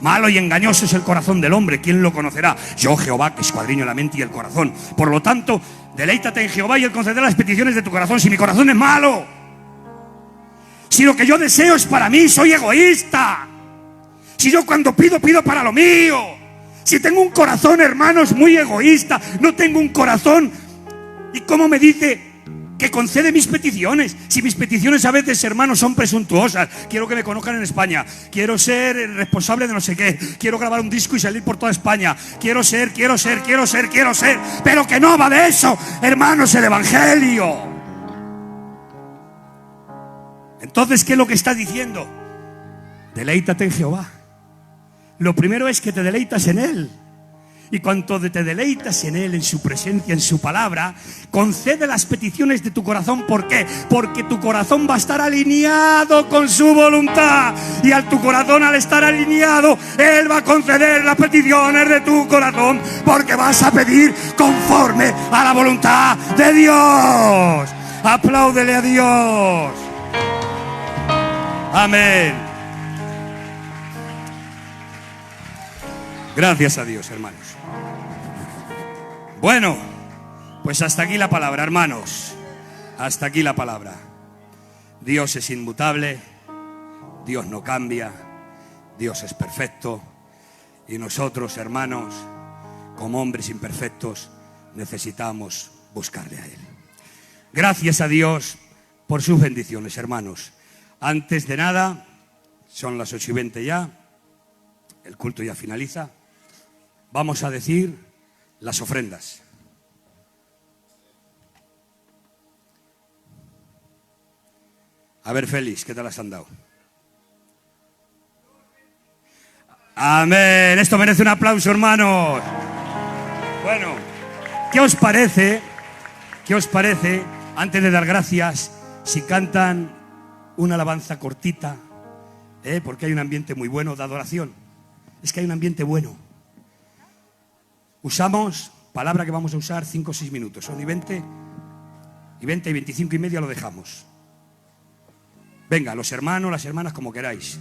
Malo y engañoso es el corazón del hombre. ¿Quién lo conocerá? Yo, Jehová, que escuadriño la mente y el corazón. Por lo tanto, deleítate en Jehová y Él concederá las peticiones de tu corazón. Si mi corazón es malo, si lo que yo deseo es para mí, soy egoísta. Si yo cuando pido para lo mío. Si tengo un corazón, hermanos, muy egoísta. No tengo un corazón. ¿Y cómo me dice que concede mis peticiones? Si mis peticiones a veces, hermanos, son presuntuosas. Quiero que me conozcan en España. Quiero ser el responsable de no sé qué. Quiero grabar un disco y salir por toda España. Quiero ser. Pero que no va de eso, hermanos, el Evangelio. Entonces, ¿qué es lo que está diciendo? Deleítate en Jehová. Lo primero es que te deleitas en Él. Y cuando te deleitas en Él, en su presencia, en su palabra, concede las peticiones de tu corazón. ¿Por qué? Porque tu corazón va a estar alineado con su voluntad. Y tu corazón, al estar alineado, Él va a conceder las peticiones de tu corazón. Porque vas a pedir conforme a la voluntad de Dios. Apláudele a Dios. Amén. Gracias a Dios, hermanos. Bueno, pues hasta aquí la palabra, hermanos. Hasta aquí la palabra. Dios es inmutable, Dios no cambia, Dios es perfecto. Y nosotros, hermanos, como hombres imperfectos, necesitamos buscarle a Él. Gracias a Dios por sus bendiciones, hermanos. Antes de nada, son las 8:20 ya, el culto ya finaliza. Vamos a decir las ofrendas. A ver, Félix, ¿qué te las han dado? Amén. Esto merece un aplauso, hermanos. Bueno, ¿qué os parece antes de dar gracias, si cantan una alabanza cortita, porque hay un ambiente muy bueno de adoración. Es que hay un ambiente bueno. Usamos, palabra que vamos a usar, 5 o 6 minutos. Son y 20 y 25 y media lo dejamos. Venga, los hermanos, las hermanas, como queráis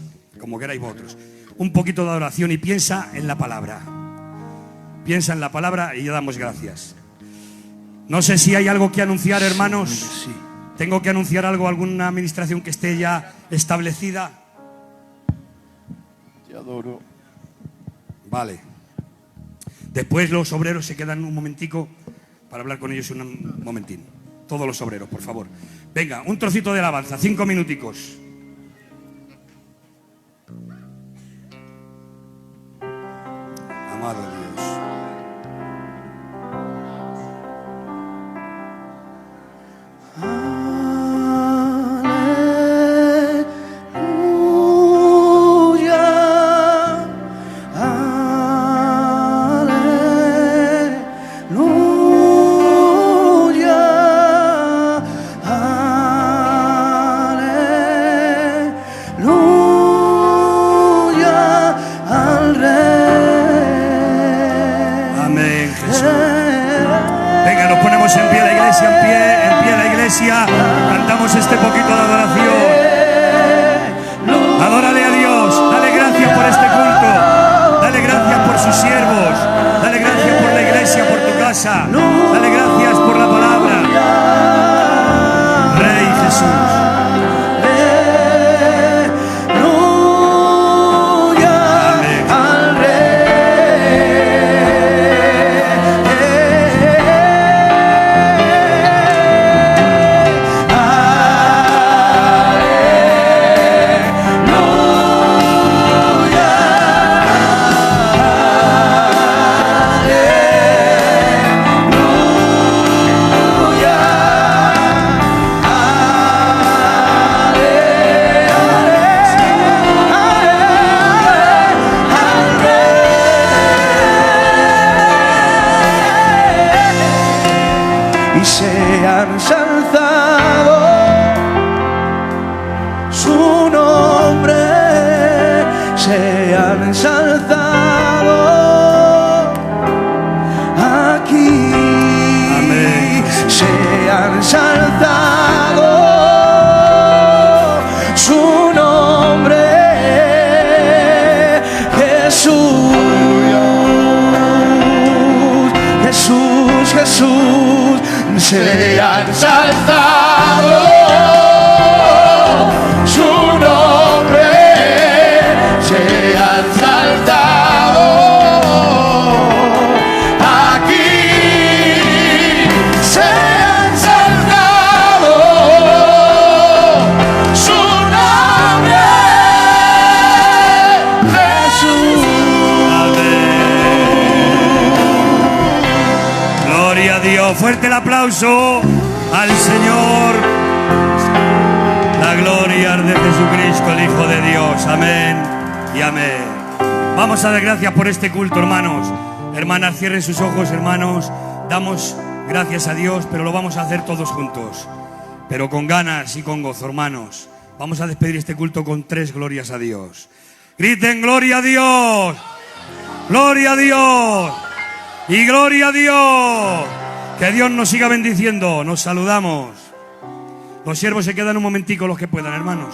vosotros. Un poquito de adoración y piensa en la palabra. Piensa en la palabra y ya damos gracias. No sé si hay algo que anunciar, hermanos. Sí. ¿Tengo que anunciar algo, alguna administración que esté ya establecida? Te adoro. Vale. Después los obreros se quedan un momentico para hablar con ellos un momentín. Todos los obreros, por favor. Venga, un trocito de alabanza, 5 minuticos. Amado Dios. Cantamos este poquito de adoración. Adórale a Dios. Dale gracias por este culto. Dale gracias por sus siervos. Dale gracias por la iglesia, por tu casa. Dale gracias por la palabra. Rey Jesús. Y sea ensalzado su nombre, sea ensalzado aquí. Amén. Sea ensalzado su nombre, Jesús, Jesús, Jesús. Sea ensalzado su nombre, sea ensalzado aquí, sea ensalzado su nombre, Jesús. Gloria a Dios. Fuerte el aplauso al Señor. La gloria de Jesucristo, el Hijo de Dios. Amén y amén. Vamos a dar gracias por este culto, hermanos. Hermanas, cierren sus ojos, hermanos. Damos gracias a Dios, pero lo vamos a hacer todos juntos. Pero con ganas y con gozo, hermanos. Vamos a despedir este culto con 3 glorias a Dios. Griten gloria a Dios. Gloria a Dios. Y gloria a Dios. Que Dios nos siga bendiciendo. Nos saludamos. Los siervos se quedan un momentico, los que puedan, hermanos.